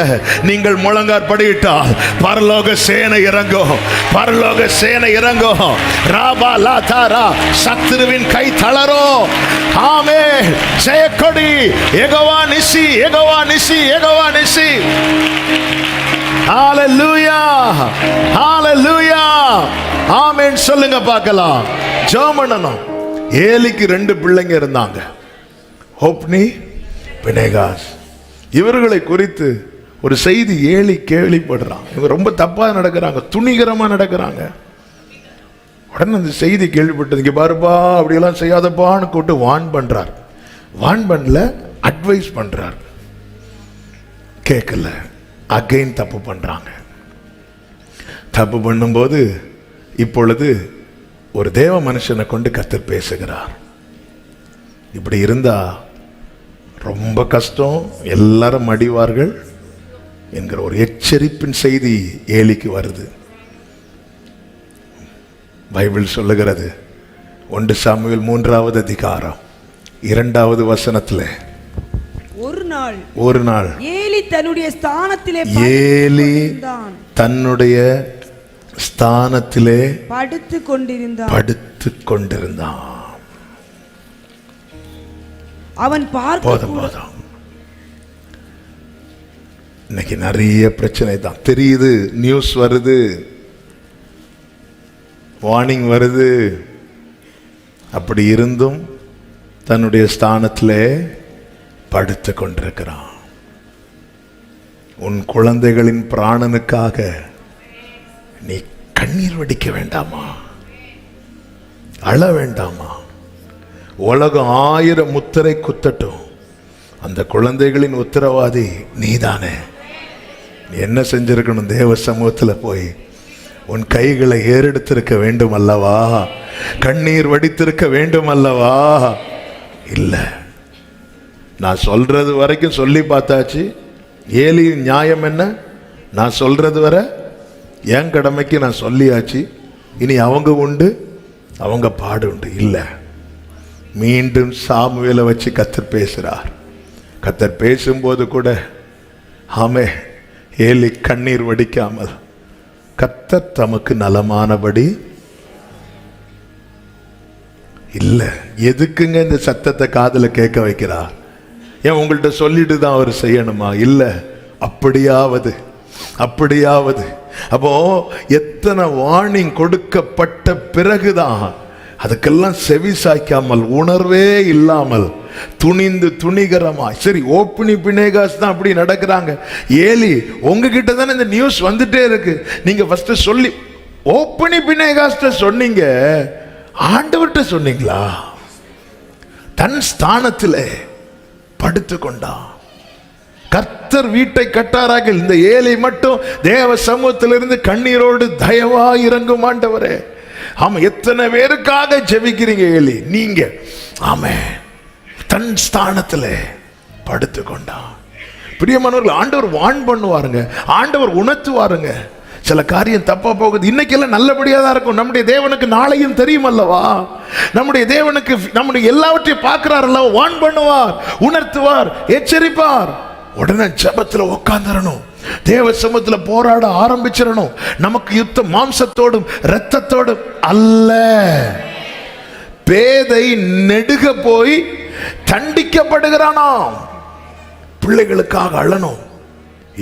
நீங்கள் முழங்கார் படியிட்டால் பரலோக சேனை இறங்கும், பரலோக சேனை இறங்கும். ராபா லா தாரா, சத்துருவின் கை தளரும். ஆமென். ஜெயக்கொடி யெகோவா நிசி, யெகோவா நிசி, யெகோவா நிசி. ஹல்லேலூயா, ஹல்லேலூயா. ஆமென் சொல்லுங்க பார்க்கலாம். ஜெபம் பண்ணணும். ஏலிக்கு 2 பிள்ளைங்க இருந்தாங்க, ஹோப்னி, பினேகாஸ். இவர்களை குறித்து ஒரு செய்தி ஏலி கேள்விப்படுறான். இவங்க ரொம்ப தப்பா நடக்கிறாங்க, துணிகரமா நடக்கிறாங்க. உடனே அந்த செய்தி கேள்விப்பட்டது. இங்க பாருப்பா, அப்படியெல்லாம் செய்யாதப்பான்னு கூப்பிட்டு வான் பண்றார். வான் பண்ணல, அட்வைஸ் பண்றார். கேட்கல, அகைன் தப்பு பண்றாங்க. தப்பு பண்ணும்போது இப்பொழுது ஒரு தேவ மனுஷனை கொண்டு கர்த்தர் பேசுகிறார். இப்படி இருந்தா ரொம்ப கஷ்டம், எல்லாரும் மடிவார்கள் என்கிற ஒரு எச்சரிப்பின் செய்தி ஏலிக்கு வருது. பைபிள் சொல்லுகிறது, 1 சாமுவேல் 3வது அதிகாரம் 2வது வசனத்தில், ஒரு நாள் ஏலி தன்னுடைய ஸ்தானத்திலே படுத்துக் கொண்டிருந்தான். அவன் போதும். இன்னைக்கு நிறைய பிரச்சனை தான் தெரியுது, நியூஸ் வருது, வார்னிங் வருது. அப்படி இருந்தும் தன்னுடைய ஸ்தானத்திலே படுத்து கொண்டிருக்கிறான். உன் குழந்தைகளின் பிராணனுக்காக நீ கண்ணீர் வடிக்க வேண்டாமா? அழ வேண்டாமா? உலகம் 1000 முத்திரை குத்தட்டும், அந்த குழந்தைகளின் உத்தரவாதி நீதானே. நீ என்ன செஞ்சிருக்கணும்? தேவ சமூகத்தில் போய் உன் கைகளை ஏறெடுத்திருக்க வேண்டும் அல்லவா? கண்ணீர் வடித்திருக்க வேண்டும் அல்லவா? இல்லை, நான் சொல்றது வரைக்கும் சொல்லி பார்த்தாச்சு. ஏலியின் நியாயம் என்ன? நான் சொல்றது வரை என் கடமைக்கு நான் சொல்லியாச்சு. இனி அவங்க உண்டு, அவங்க பாடு உண்டு. இல்லை, மீண்டும் சாமுவேலை வச்சு கர்த்தர் பேசுறார். கர்த்தர் பேசும்போது கூட ஆமே ஏலி கண்ணீர் வடிக்காமல் கர்த்தர் தமக்கு நலமானபடி இல்லை. எதுக்குங்க இந்த சத்தத்தை காதுல கேட்க வைக்கிறார்? ஏன் உங்கள்கிட்ட சொல்லிட்டு தான் அவர் செய்யணுமா? இல்லை, அப்படியாவது. அப்போ எத்தனை வார்னிங் கொடுக்கப்பட்ட பிறகுதான் அதுக்கெல்லாம் செவி சாய்க்காமல், உணர்வே இல்லாமல், துணிகரமாய். சரி, ஓப்னி பினேகாஸ் தான் அப்படி நடக்கிறாங்க. ஏலி உங்ககிட்ட தானே இந்த நியூஸ் வந்துட்டே இருக்கு. நீங்க ஃபர்ஸ்ட் சொல்லி ஓப்னி பினேகாஸ்ட சொன்னீங்க, ஆண்டவர்கிட்ட சொன்னீங்களா? தன் ஸ்தானத்திலே படுத்து கொண்டான். கர்த்தர் வீட்டை கட்டாராக. இந்த ஏலி மட்டும் தேவ சமூகத்திலிருந்து கண்ணீரோடு தயவா இறங்கும் ஆண்டவரே. ஆமா, எத்தனை பேருக்காக ஜெபிக்கிறீங்க ஏலி நீங்க? ஆமே, தன் ஸ்தானத்திலே படுத்து கொண்டான். பிரியமானவர்கள், ஆண்டவர் வான் பண்ணுவாருங்க, ஆண்டவர் உணர்த்துவாருங்க. சில காரியம் தப்பா போகுது, இன்னைக்கெல்லாம் நல்லபடியா தான் இருக்கும். நம்முடைய தேவனுக்கு நாளையும் தெரியும் அல்லவா? நம்முடைய தேவனுக்கு நம்முடைய எல்லாவற்றையும் பார்க்கிறார் அல்லவா? வான் பண்ணுவார், உணர்த்துவார், எச்சரிப்பார். உடனே ஜெபத்துல உட்கார்ந்துடணும், தேவ சமூகத்துல போராட ஆரம்பிச்சிடணும். நமக்கு யுத்தம் மாம்சத்தோடும் இரத்தத்தோடும் அல்ல. பேதை நெடுக போய் தண்டிக்கப்படுகிறானாம். பிள்ளைகளுக்காக அழணும்.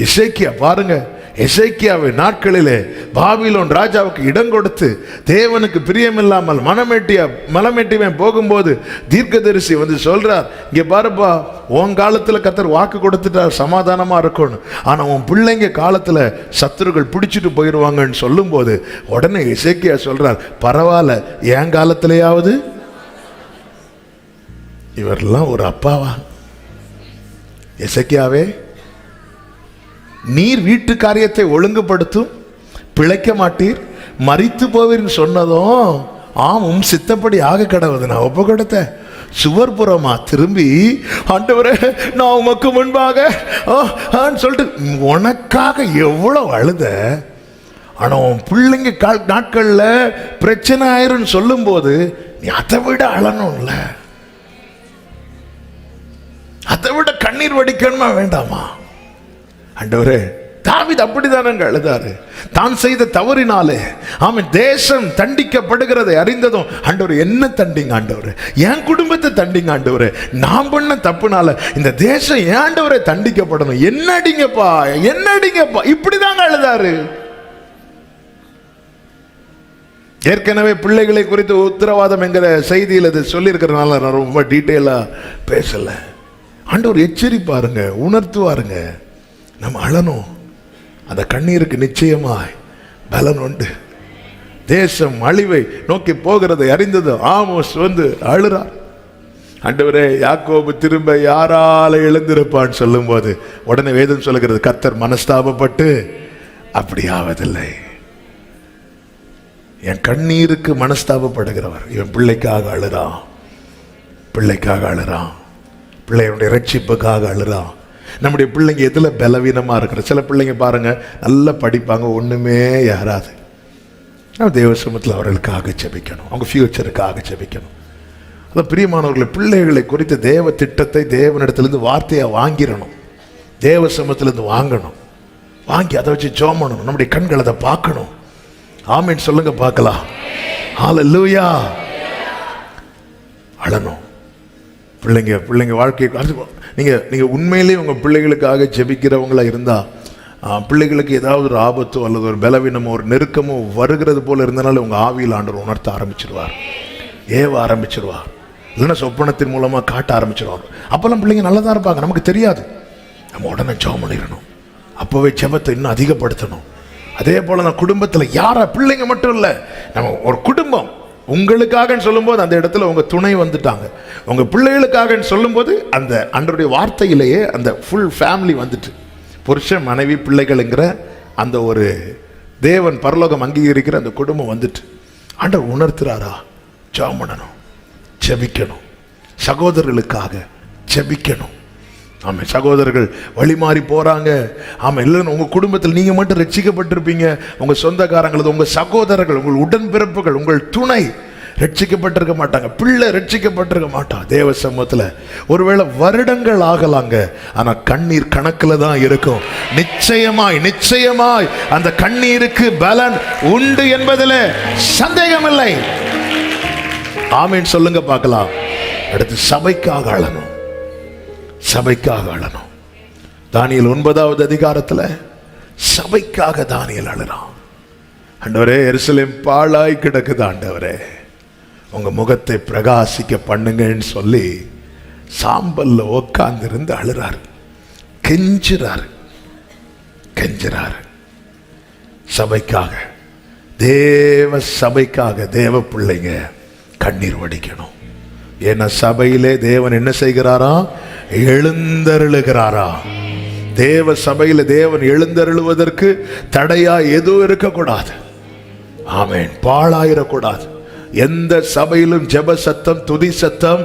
எசேக்கியா பாருங்க, எசேக்கியாவை நாட்களிலே பாபிலோன் ராஜாவுக்கு இடம் கொடுத்து தேவனுக்கு பிரியமில்லாமல் மலமேட்டிவன் போகும்போது தீர்க்கதரிசி வந்து சொல்றார், இங்க பாருப்பா, உன் காலத்துல கர்த்தர் வாக்கு கொடுத்துட்டார் சமாதானமா இருக்கணும், ஆனா உன் பிள்ளைங்க காலத்துல சத்துருக்கள் பிடிச்சிட்டு போயிடுவாங்கன்னு சொல்லும் போது உடனே எசேக்கியா சொல்றார், பரவாயில்ல, என் காலத்திலேயாவது. இவரெல்லாம் ஒரு அப்பாவா? எசேக்கியாவே, நீர் வீட்டு காரியத்தை ஒழுங்குபடுத்தும், பிழைக்க மாட்டீர், மரித்து போவீர்னு சொன்னதும் ஆமும் சித்தப்படி ஆக கடவுது. நான் ஒப்பு கொடுத்த சுவர் புறமா திரும்பி, ஆண்டவரே நான் உமக்கு முன்பாக சொல்லிட்டு உனக்காக எவ்வளவு அழுத. ஆனா உன் பிள்ளைங்க நாட்கள்ல பிரச்சனை ஆயிருன்னு சொல்லும் போது நீ அதை விட அழணும்ல, அதை விட கண்ணீர் வடிக்கணுமா வேண்டாமா? ஆண்டவரே, தாவீது அப்படிதானே அழுதாரு. தான் செய்த தவறினாலே ஆமென் தேசம் தண்டிக்கப்படுகிறதை அறிந்ததும், ஆண்டவர் என்ன தண்டிங்க ஆண்டவரே, என் குடும்பத்தை தண்டிங்க ஆண்டவரே, நான் பண்ண தப்புனால இந்த தேசம் ஏன் ஆண்டவரே தண்டிக்கப்படணும், என்னடிங்கப்பா என்னடிங்கப்பா, இப்படிதாங்க அழுதாரு. ஏற்கனவே பிள்ளைகளை குறித்து உத்தரவாதம் என்கிற செய்தியில் இது சொல்லியிருக்கிறதுனால நான் ரொம்ப டீட்டெயிலா பேசல. ஆண்டவர் எச்சரிப்பாருங்க, உணர்த்துவாருங்க. நம்ம அழணும். அந்த கண்ணீருக்கு நிச்சயமாய் பலன் உண்டு. தேசம் அழிவை நோக்கி போகிறதை அறிந்தது ஆமோஸ் வந்து அழுறார். ஆண்டவரே, யாக்கோபு திரும்ப யாரால எழுந்திருப்பான்னு சொல்லும் போது உடனே வேதம் சொல்லுகிறது, கர்த்தர் மனஸ்தாபப்பட்டு அப்படி ஆவதில்லை. என் கண்ணீருக்கு மனஸ்தாபப்படுகிறவர் இவன் பிள்ளைக்காக அழுறான், பிள்ளைக்காக அழுறான், பிள்ளையுடைய ரட்சிப்புக்காக அழுறான். நம்முடைய பிள்ளைங்க எதுல பலவீனமா இருக்கிற, சில பிள்ளைங்க பாருங்க நல்லா படிப்பாங்க, ஒண்ணுமே யாராது. நம்ம தேவ சமூகத்தில் அவர்களுக்காக ஜெபிக்கணும், அவங்க ஃபியூச்சருக்காக ஜெபிக்கணும். அதான் பிரியமானவர்களை, பிள்ளைகளை குறித்த தேவ திட்டத்தை தேவனிடத்திலிருந்து வார்த்தையை வாங்கிடணும், தேவ சமூகத்திலிருந்து வாங்கணும், வாங்கி அதை வச்சு ஜெபம் பண்ணணும். நம்முடைய கண்கள் அதை பார்க்கணும். ஆமீன் சொல்லுங்க பார்க்கலாம். ஹல்லேலூயா. அழணும். பிள்ளைங்க வாழ்க்கை நீங்க உண்மையிலேயே உங்க பிள்ளைகளுக்காக ஜெபிக்கிறவங்களா இருந்தா, பிள்ளைகளுக்கு ஏதாவது ஒரு ஆபத்தோ அல்லது ஒரு பலவீனமோ ஒரு நெருக்கமோ வருகிறது போல இருந்தனால உங்க ஆவியில் ஆண்டவர் உணர்த்த ஆரம்பிச்சிருவார், ஏவ ஆரம்பிச்சிருவார், இல்லைன்னா சொப்பனத்தின் மூலமா காட்ட ஆரம்பிச்சிருவார். அப்பெல்லாம் பிள்ளைங்க நல்லதா இருப்பாங்க, நமக்கு தெரியாது. நம்ம உடனே ஜெபம் பண்ணிடணும், அப்பவே ஜெபத்தை இன்னும் அதிகப்படுத்தணும். அதே போல நான் குடும்பத்தில் யாரா, பிள்ளைங்க மட்டும் இல்லை, நம்ம ஒரு குடும்பம் உங்களுக்காக சொல்லும் போது அந்த இடத்துல உங்க துணை வந்துட்டாங்க. உங்க பிள்ளைகளுக்காக சொல்லும் போது அந்த ஆண்டவருடைய வார்த்தையிலேயே அந்த ஃபுல் ஃபேமிலி வந்துட்டு, புருஷன் மனைவி பிள்ளைகள்ங்கிற அந்த ஒரு தேவன் பரலோகம் அங்கீகரிக்கிற அந்த குடும்பம் வந்துட்டு ஆண்டவர் உணர்த்துறாரா, ஜெபம் பண்ணணும், ஜெபிக்கணும், சகோதரர்களுக்காக ஜெபிக்கணும். ஆமாம், சகோதரர்கள் வழி மாறி போறாங்க. ஆமாம், இல்லைன்னு உங்க குடும்பத்தில் நீங்க மட்டும் ரட்சிக்கப்பட்டிருப்பீங்க, உங்க சொந்தக்காரங்களது, உங்க சகோதரர்கள், உங்கள் உடன்பிறப்புகள், உங்கள் துணை ரட்சிக்கப்பட்டிருக்க மாட்டாங்க, பிள்ளை ரட்சிக்கப்பட்டிருக்க மாட்டான். தேவ சமூகத்தில் ஒருவேளை வருடங்கள் ஆகலாங்க, ஆனா கண்ணீர் கணக்குல தான் இருக்கும். நிச்சயமாய் அந்த கண்ணீருக்கு பலன் உண்டு என்பதில் சந்தேகம் இல்லை. ஆமீன் சொல்லுங்க பார்க்கலாம். அடுத்து சபைக்காக அழணும், சபைக்காக அழணும். தானியேல் 9வது அதிகாரத்தில் சபைக்காக தானியேல் அழறான். ஆண்டவரே, எருசலேம் பாழாய் கிடக்குது, ஆண்டவரே உங்க முகத்தை பிரகாசிக்க பண்ணுங்கன்னு சொல்லி சாம்பல்ல உட்கார்ந்து இருந்து அழுறாரு, கெஞ்சுறாரு. சபைக்காக, தேவ சபைக்காக தேவ பிள்ளைங்க கண்ணீர் வடிக்கணும். ஏன்னா சபையிலே தேவன் என்ன செய்கிறாரா, எழுந்தருளுகிறாரா. தேவ சபையில தேவன் எழுந்தருளுவதற்கு தடையா எதுவும் இருக்கக்கூடாது. ஆமென், பாழாயிரக்கூடாது. எந்த சபையிலும் ஜெப சத்தம், துதி சத்தம்,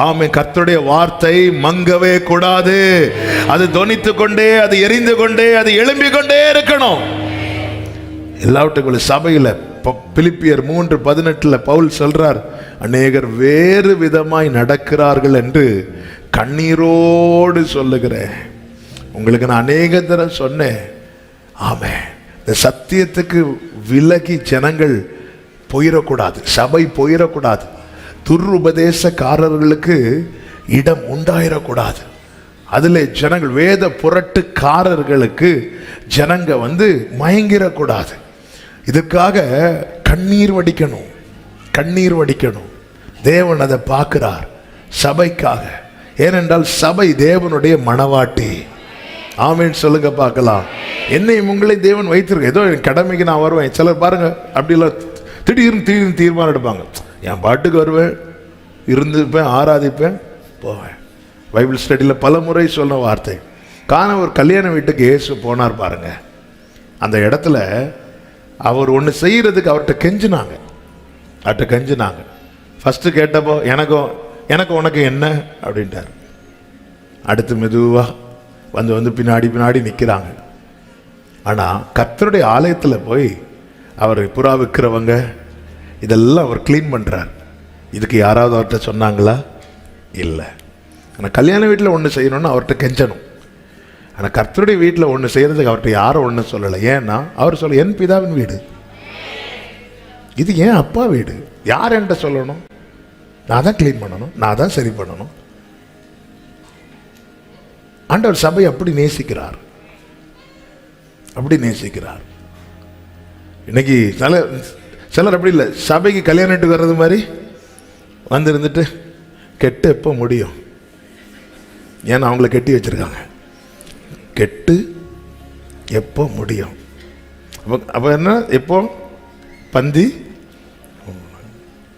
ஆமென், கர்த்தருடைய வார்த்தை மங்கவே கூடாது. அது தொனித்து கொண்டே, அது எரிந்து கொண்டே, அது எழும்பிக் கொண்டே இருக்கணும். எல்லாவற்றுக்குள்ள சபையில பிலிப்பியர் 3:18 பவுல் சொல்றார், அநேகர் வேறு விதமாய் நடக்கிறார்கள் என்று கண்ணீரோடு சொல்லுகிறேன். உங்களுக்கு நான் அநேக தரம் சொன்னேன். ஆமே, இந்த சத்தியத்துக்கு விலகி ஜனங்கள் போயிடக்கூடாது, சபை போயிடக்கூடாது, துருபதேசக்காரர்களுக்கு இடம் உண்டாயிடக்கூடாது. அதில் ஜனங்கள் வேத புரட்டுக்காரர்களுக்கு ஜனங்க வந்து மயங்கிடக்கூடாது. இதுக்காக கண்ணீர் வடிக்கணும், கண்ணீர் வடிக்கணும். தேவன் அதை பார்க்கிறார் சபைக்காக. ஏனென்றால் சபை தேவனுடைய மணவாட்டி. ஆமீன் சொல்லுங்க பார்க்கலாம். என்னையும் உங்களை தேவன் வைத்திருக்க, ஏதோ என் கடமைக்கு நான் வருவேன். சிலர் பாருங்க அப்படிலாம் திடீர்னு தீர்மானம் எடுப்பாங்க. என் பாட்டுக்கு வருவேன், இருந்துப்பேன், ஆராதிப்பேன், போவேன். பைபிள் ஸ்டடியில் பல முறை சொன்ன வார்த்தை. ஒரு கல்யாண வீட்டுக்கு இயேசு போனார் பாருங்க. அந்த இடத்துல அவர் ஒன்று செய்யறதுக்கு அவர்கிட்ட கெஞ்சினாங்க. ஃபர்ஸ்ட் கேட்டப்போ எனக்கு உனக்கு என்ன அப்படின்ட்டார். அடுத்து மெதுவா வந்து பின்னாடி நிற்கிறாங்க. ஆனால் கர்த்தருடைய ஆலயத்தில் போய் அவர் புறா விற்கிறவங்க இதெல்லாம் அவர் க்ளீன் பண்ணுறார். இதுக்கு யாராவது அவர்கிட்ட சொன்னாங்களா? இல்லை. ஆனால் கல்யாண வீட்டில் ஒன்று செய்யணும்னு அவர்கிட்ட கெஞ்சணும். ஆனால் கர்த்தருடைய வீட்டில் ஒன்று செய்கிறதுக்கு அவர்கிட்ட யாரும் ஒன்றும் சொல்லலை. ஏன்னா அவர் சொல்ல, என் பிதாவின் வீடு, இது ஏன் அப்பா வீடு, யார் என்கிட்ட சொல்லணும்? நான் தான் க்ளீன் பண்ணணும், நான் தான் சரி பண்ணணும். ஆண்டவர் சபை அப்படி நேசிக்கிறார், அப்படி நேசிக்கிறார். இன்னைக்கு சிலர் அப்படி இல்லை. சபைக்கு கல்யாணத்துக்கு வர்றது மாதிரி வந்து இருந்துட்டு கெட்டு எப்போ முடியும்? ஏன்னா அவங்கள கெட்டி வச்சிருக்காங்க. கெட்டு எப்போ முடியும்? அப்போ என்ன, எப்போ பந்தி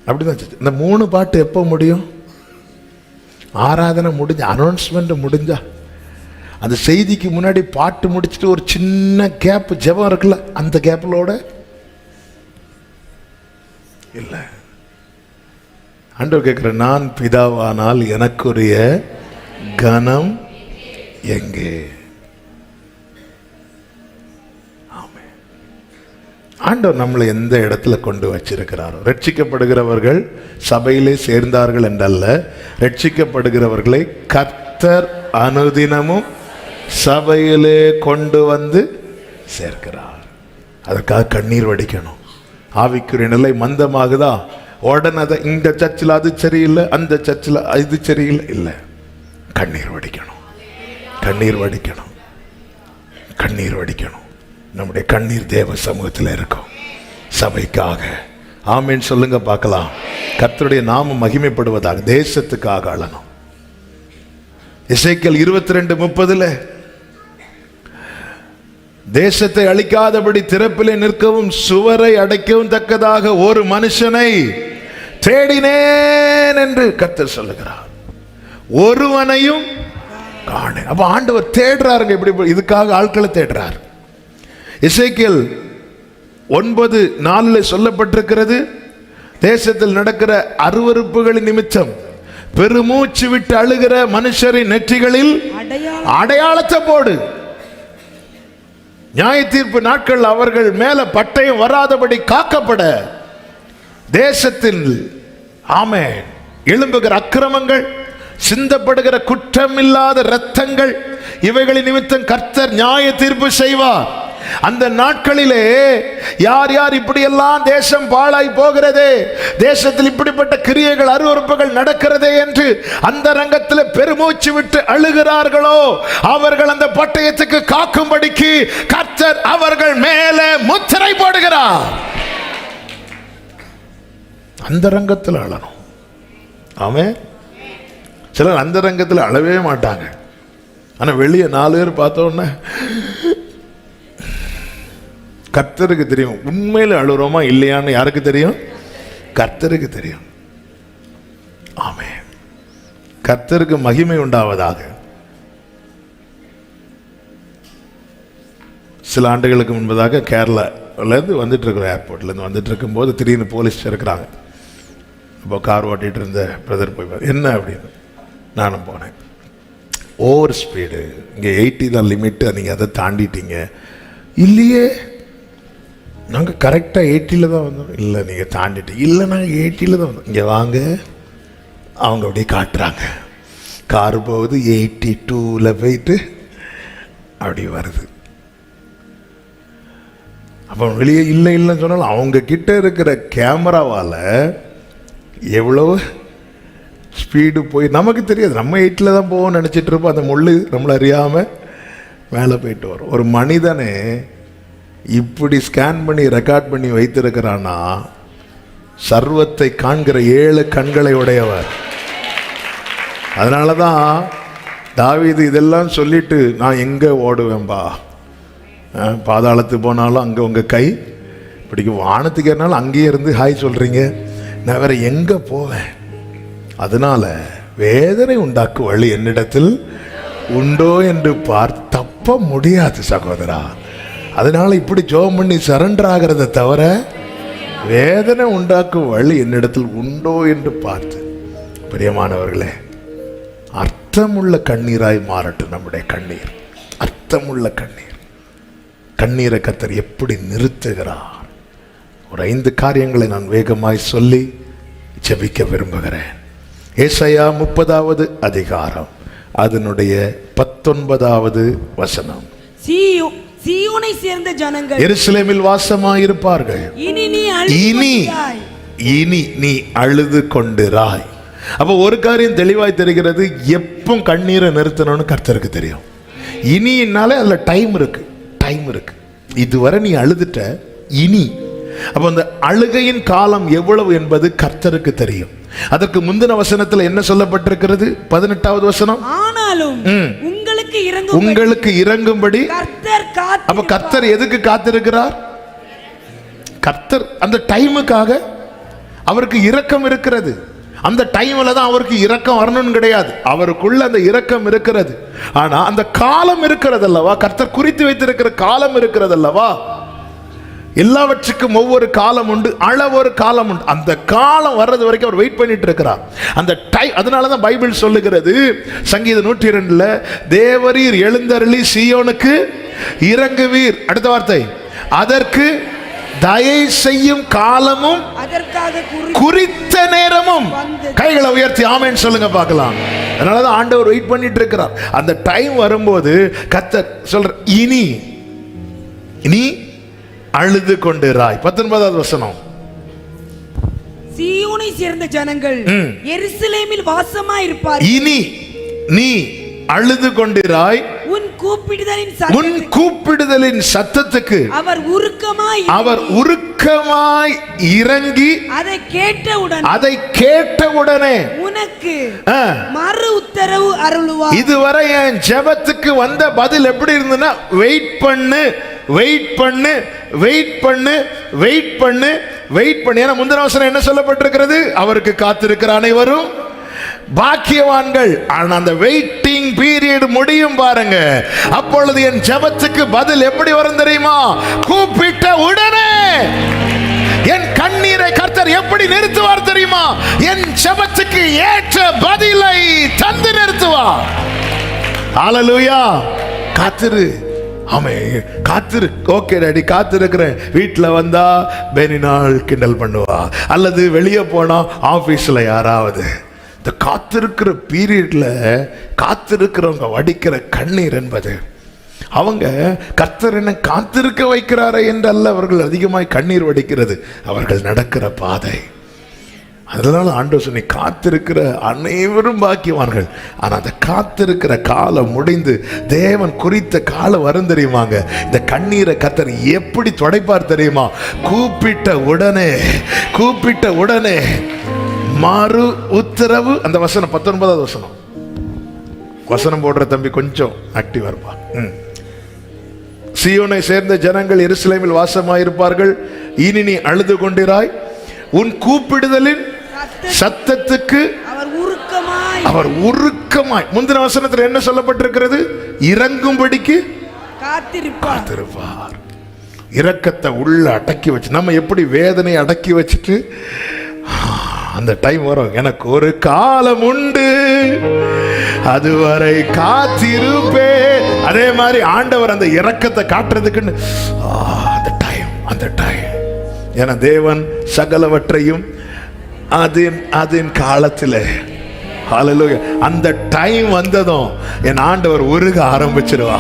அப்படிதான். இந்த 3 பாட்டு எப்போ முடியும்? ஆராதனை முடிஞ்ச, அனௌன்ஸ்மெண்ட் முடிஞ்சா, அந்த செய்திக்கு முன்னாடி பாட்டு முடிச்சுட்டு ஒரு சின்ன கேப் ஜெபம் இருக்குல்ல, அந்த கேப்பிலோட இல்லை. ஆண்டவர் கேட்கிற, நான் பிதாவானால் எனக்குரிய கனம் எங்கே? ஆண்டவர் நம்மளை எந்த இடத்துல கொண்டு வச்சிருக்கிறாரோ, ரட்சிக்கப்படுகிறவர்கள் சபையிலே சேர்ந்தார்கள் என்றல்ல, ரட்சிக்கப்படுகிறவர்களை கர்த்தர் அனுதினமும் சபையிலே கொண்டு வந்து சேர்க்கிறார். அதற்காக கண்ணீர் வடிக்கணும். ஆவிக்குரிய நிலை மந்தமாகுதா, உடனே அதை இந்த சர்ச்சில் அது சரியில்லை, அந்த சர்ச்சில் இது சரியில்லை, இல்லை. கண்ணீர் வடிக்கணும், கண்ணீர் வடிக்கணும், கண்ணீர் வடிக்கணும். நம்முடைய கண்ணீர் தேவ சமூகத்தில் இருக்கும் சபைக்காக. ஆமேன் சொல்லுங்க பார்க்கலாம். கர்த்தருடைய நாமம் மகிமைப்படுவதாக தேசத்துக்காக அழணும். எசேக்கியேல் 22:30 தேசத்தை அழிக்காதபடி திறப்பிலே நிற்கவும் சுவரை அடைக்கவும் தக்கதாக ஒரு மனுஷனை தேடினேன் என்று கர்த்தர் சொல்லுகிறார். ஒருவனையும் காணேன். அப்ப ஆண்டவர் தேடுறாருங்க. இப்படி இதுக்காக ஆட்களை தேடுறார். எசேக்கியேல் 9:4 சொல்லப்பட்டிருக்கிறது, தேசத்தில் நடக்கிற அருவருப்புகளின் நிமித்தம் பெருமூச்சு விட்டு அழுகிற மனுஷரின் நெற்றிகளில் அடையாளத்தை போடு. நியாய தீர்ப்பு நாட்கள் அவர்கள் மேல பட்டயம் வராதபடி காக்கப்பட தேசத்தில் ஆமென் எழும்புகிற அக்கிரமங்கள், சிந்தப்படுகிற குற்றமில்லாத இரத்தங்கள், இவைகளின் நிமித்தம் கர்த்தர் நியாய தீர்ப்பு செய்வார். அந்த நாட்களிலே யார் யார் இப்படியெல்லாம் தேசம் பாழாய் போகிறதே, தேசத்தில் இப்படிப்பட்ட கிரியைகள் அருவருப்புகள் நடக்கிறதே என்று அந்த ரங்கத்தில் பெருமூச்சு விட்டு அழுகிறார்களோ, அவர்கள் அந்த பட்டயத்துக்கு காக்கும்படிக்கு கர்த்தர் அவர்கள் மேலே முத்திரை போடுகிறார். அந்த ரங்கத்தில் அழணும். ஆமென். சிலர் அந்த ரங்கத்தில் அழவே மாட்டாங்க. ஆனா வெளியே 4 பேர் பார்த்தோன்னே கர்த்தருக்கு தெரியும் உண்மையில அழுறோமா இல்லையான்னு. யாருக்கு தெரியும்? கர்த்தருக்கு தெரியும். ஆமென். கர்த்தருக்கு மகிமை உண்டாவதாக. சில ஆண்டுகளுக்கு முன்பதாக கேரளாவிலேருந்து வந்துட்டு இருக்கிற ஏர்போர்ட்லேருந்து வந்துட்டு இருக்கும்போது திடீர்னு போலீஸ் இருக்கிறாங்க. இப்போ கார் ஓட்டிகிட்டு இருந்த பிரதர் போய் என்ன அப்படின்னு நானும் போனேன். ஓவர் ஸ்பீடு, இங்கே 80 தான் லிமிட்டு, நீங்கள் அதை தாண்டிட்டீங்க. இல்லையே, நாங்கள் கரெக்டாக 80 தான் வந்தோம். இல்லை நீங்கள் தாண்டிட்டீங்க. இல்லை நாங்கள் 80 தான் வந்தோம். இங்கே வாங்க. அவங்க அப்படியே காட்டுறாங்க. கார் போகுது 82ல் போயிட்டு அப்படி வருது. அப்போ வெளியே இல்லை இல்லைன்னு சொன்னாலும் அவங்க கிட்ட இருக்கிற கேமராவால் எவ்வளவு ஸ்பீடு போய் நமக்கு தெரியாது. நம்ம 80 தான் போவோம்னு நினச்சிட்டு இருப்போம். அந்த முள்ளு நம்மளை அறியாமல் மேலே போயிட்டு வரும். ஒரு மனிதனே இப்படி ஸ்கேன் பண்ணி ரெக்கார்ட் பண்ணி வைத்திருக்கிறான்னா சர்வத்தை காண்கிற 7 கண்களை உடையவர். அதனால தான் தாவீது இதெல்லாம் சொல்லிட்டு, நான் எங்கே ஓடுவேன்பா, பாதாளத்துக்கு போனாலும் அங்கே உங்கள் கை பிடிக்கும், வானத்துக்கு ஏறினாலும் அங்கேயே இருந்து ஹாய் சொல்கிறீங்க, நான் வேற எங்கே போவேன்? அதனால வேதனை உண்டாக்கு வழி என்னிடத்தில் உண்டோ என்று தப்ப முடியாது சகோதரா. அதனால இப்படி ஜெபம் பண்ணி சரண்டர் ஆகிறத தவிர வேதனை உண்டாக்கும் வழி என்னிடத்தில் உண்டோ என்று பார்த்து, பிரியமானவர்களே, அர்த்தமுள்ள கண்ணீராய் மாறட்டும் நம்முடைய கண்ணீர். அர்த்தமுள்ள கண்ணீர். கண்ணீரை கர்த்தர் எப்படி நிறுத்துகிறார். ஒரு 5 காரியங்களை நான் வேகமாய் சொல்லி ஜெபிக்க விரும்புகிறேன். ஏசாயா 30வது அதிகாரம் அதனுடைய 19வது வசனம். சீயோனை சேர்ந்த ஜனங்கள் எருசலேமில் வாசமாயிருப்பார்கள். இனி நீ அழுது கொண்டிராய். அப்ப ஒரு காரியம் தெளிவாய் தெரிகிறது, எப்போ கண்ணீரை நிறுத்தணும்னு கர்த்தருக்கு தெரியும். இனினாலே அதுல டைம் இருக்கு. இதுவரை நீ அழுதுட்ட, இனி அப்ப அந்த அழுகையின் காலம் எவ்வளவு என்பது கர்த்தருக்கு தெரியும். அதற்கு முந்தின வசனத்துல என்ன சொல்லப்பட்டிருக்கிறது? 18வது வசனம். ஆனாலும் உங்களுக்கு இறங்கும்படி அப்ப கர்த்தர் எதுக்கு காத்திருக்கிறார்? கர்த்தர் அந்த டைமுக்காக அவருக்கு இரக்கம் இருக்கிறது. அந்த டைம்ல தான் அவருக்கு இரக்கம் வரணும்னு கிடையாது, அவருக்குள்ள அந்த இரக்கம் இருக்கிறது. ஆனா அந்த காலம் இருக்கிறது அல்லவா, கர்த்தர் குறித்து வைத்திருக்கிற காலம் இருக்கிறது அல்லவா. எல்லாவற்றுக்கும் ஒவ்வொரு காலம் உண்டு, அளவொரு காலம் உண்டு. அந்த காலம் வர்றது வரைக்கும் அவர் வெயிட் பண்ணிட்டு இருக்கிறார். அந்த டைம், அதனாலதான் பைபிள் சொல்லுகிறது சங்கீதம் 102 தேவரீர் எழுந்தருளி சீயோனுக்கு இறங்குவீர். அடுத்த வார்த்தை, அதற்கு தயை செய்யும் காலமும் குறித்த நேரமும். கைகளை உயர்த்தி ஆமென் சொல்லுங்க பார்க்கலாம். அதனாலதான் ஆண்டவர் வெயிட் பண்ணிட்டு இருக்கிறார். அந்த டைம் வரும்போது கர்த்தர் சொல்ற, இனி அழுது கொண்டிராய். 19வது வசனம். சீயோனை சேர்ந்த ஜனங்கள் எருசலேமில் வாசமாயிருப்பார்கள். இனி நீ அழுது கொண்டிராய். உன் கூப்பிடுதலின் சத்தத்துக்கு அவர் உருக்கமாய் இறங்கி அதை கேட்டவுடனே உனக்கு மறு உத்தரவு அருளுவார். இதுவரை என் ஜெபத்துக்கு வந்த பதில் எப்படி இருந்ததுன்னா, வெயிட் பண்ணு. ஏன்னா முந்தின வசனம் என்ன சொல்லப்பட்டிருக்கிறது? அவருக்கு காத்திருக்கிற அனைவரும் பாக்கியவான்கள். ஆனா அந்த வெயிட்டிங் பீரியட் முடியும் பாருங்க, அப்பொழுது என் ஜெபத்துக்கு பதில் எப்படி வரும் தெரியுமா? கூப்பிட்ட உடனே என் கண்ணீரை கர்த்தர் எப்படி நிறுத்துவார் தெரியுமா? என் ஜெபத்துக்கு ஏற்ற பதிலை தந்து நிறுத்துவார். ஹல்லேலூயா. காத்திரு. ஓகே டாடி, காத்திருக்கிறேன். வீட்டில் வந்தா பெனினால் கிண்டல் பண்ணுவா, அல்லது வெளியே போனா ஆபீஸ்ல யாராவது. இந்த காத்திருக்கிற பீரியட்ல காத்திருக்கிறவங்க வடிக்கிற கண்ணீர் என்பது, அவங்க கர்த்தர் என்ன காத்திருக்க வைக்கிறாரே என்று அல்ல அவர்கள் அதிகமாய் கண்ணீர் வடிக்கிறது, அவர்கள் நடக்கிற பாதை. அதனால ஆண்டவர் சொன்ன, காத்திருக்கிற அனைவரும் பாக்கியவான்கள். ஆனா அந்த காத்திருக்கிற காலம் முடிந்து தேவன் குறித்த காலம் வரும் தெரியுமாங்க. இந்த கண்ணீரை கர்த்தர் எப்படி துடைப்பார் தெரியுமா? கூப்பிட்ட உடனே மறு உத்தரவு. அந்த வசனம் 19வது வசனம் போடுற தம்பி கொஞ்சம் ஆக்டிவா இருப்பா. சீயோனை சேர்ந்த ஜனங்கள் எருசலேமில் வாசமாயிருப்பார்கள். இனி நீ அழுது கொண்டிராய். உன் கூப்பிடுதலின் சத்தத்துக்கு அவர் உருக்கமாய். முந்தின வசனத்தில் என்ன சொல்லப்பட்டிருக்கிறது? இறங்கும்படிக்கு காத்திருப்பார். இரக்கத்தை உள்ள அடக்கி வச்சு, நம்ம எப்படி வேதனை அடக்கி வச்சுட்டு அந்த டைம் வரும், எனக்கு ஒரு காலம் உண்டு அதுவரை காத்திருப்பே. அதே மாதிரி ஆண்டவர் அந்த இரக்கத்தை காட்டுறதுக்குன்னு அந்த டைம். ஏன்னா தேவன் சகலவற்றையும் அதன் காலத்தில், ஹல்லேலூயா, அந்த டைம் வந்ததும் என் ஆண்டவர் உருக ஆரம்பிச்சிருவா.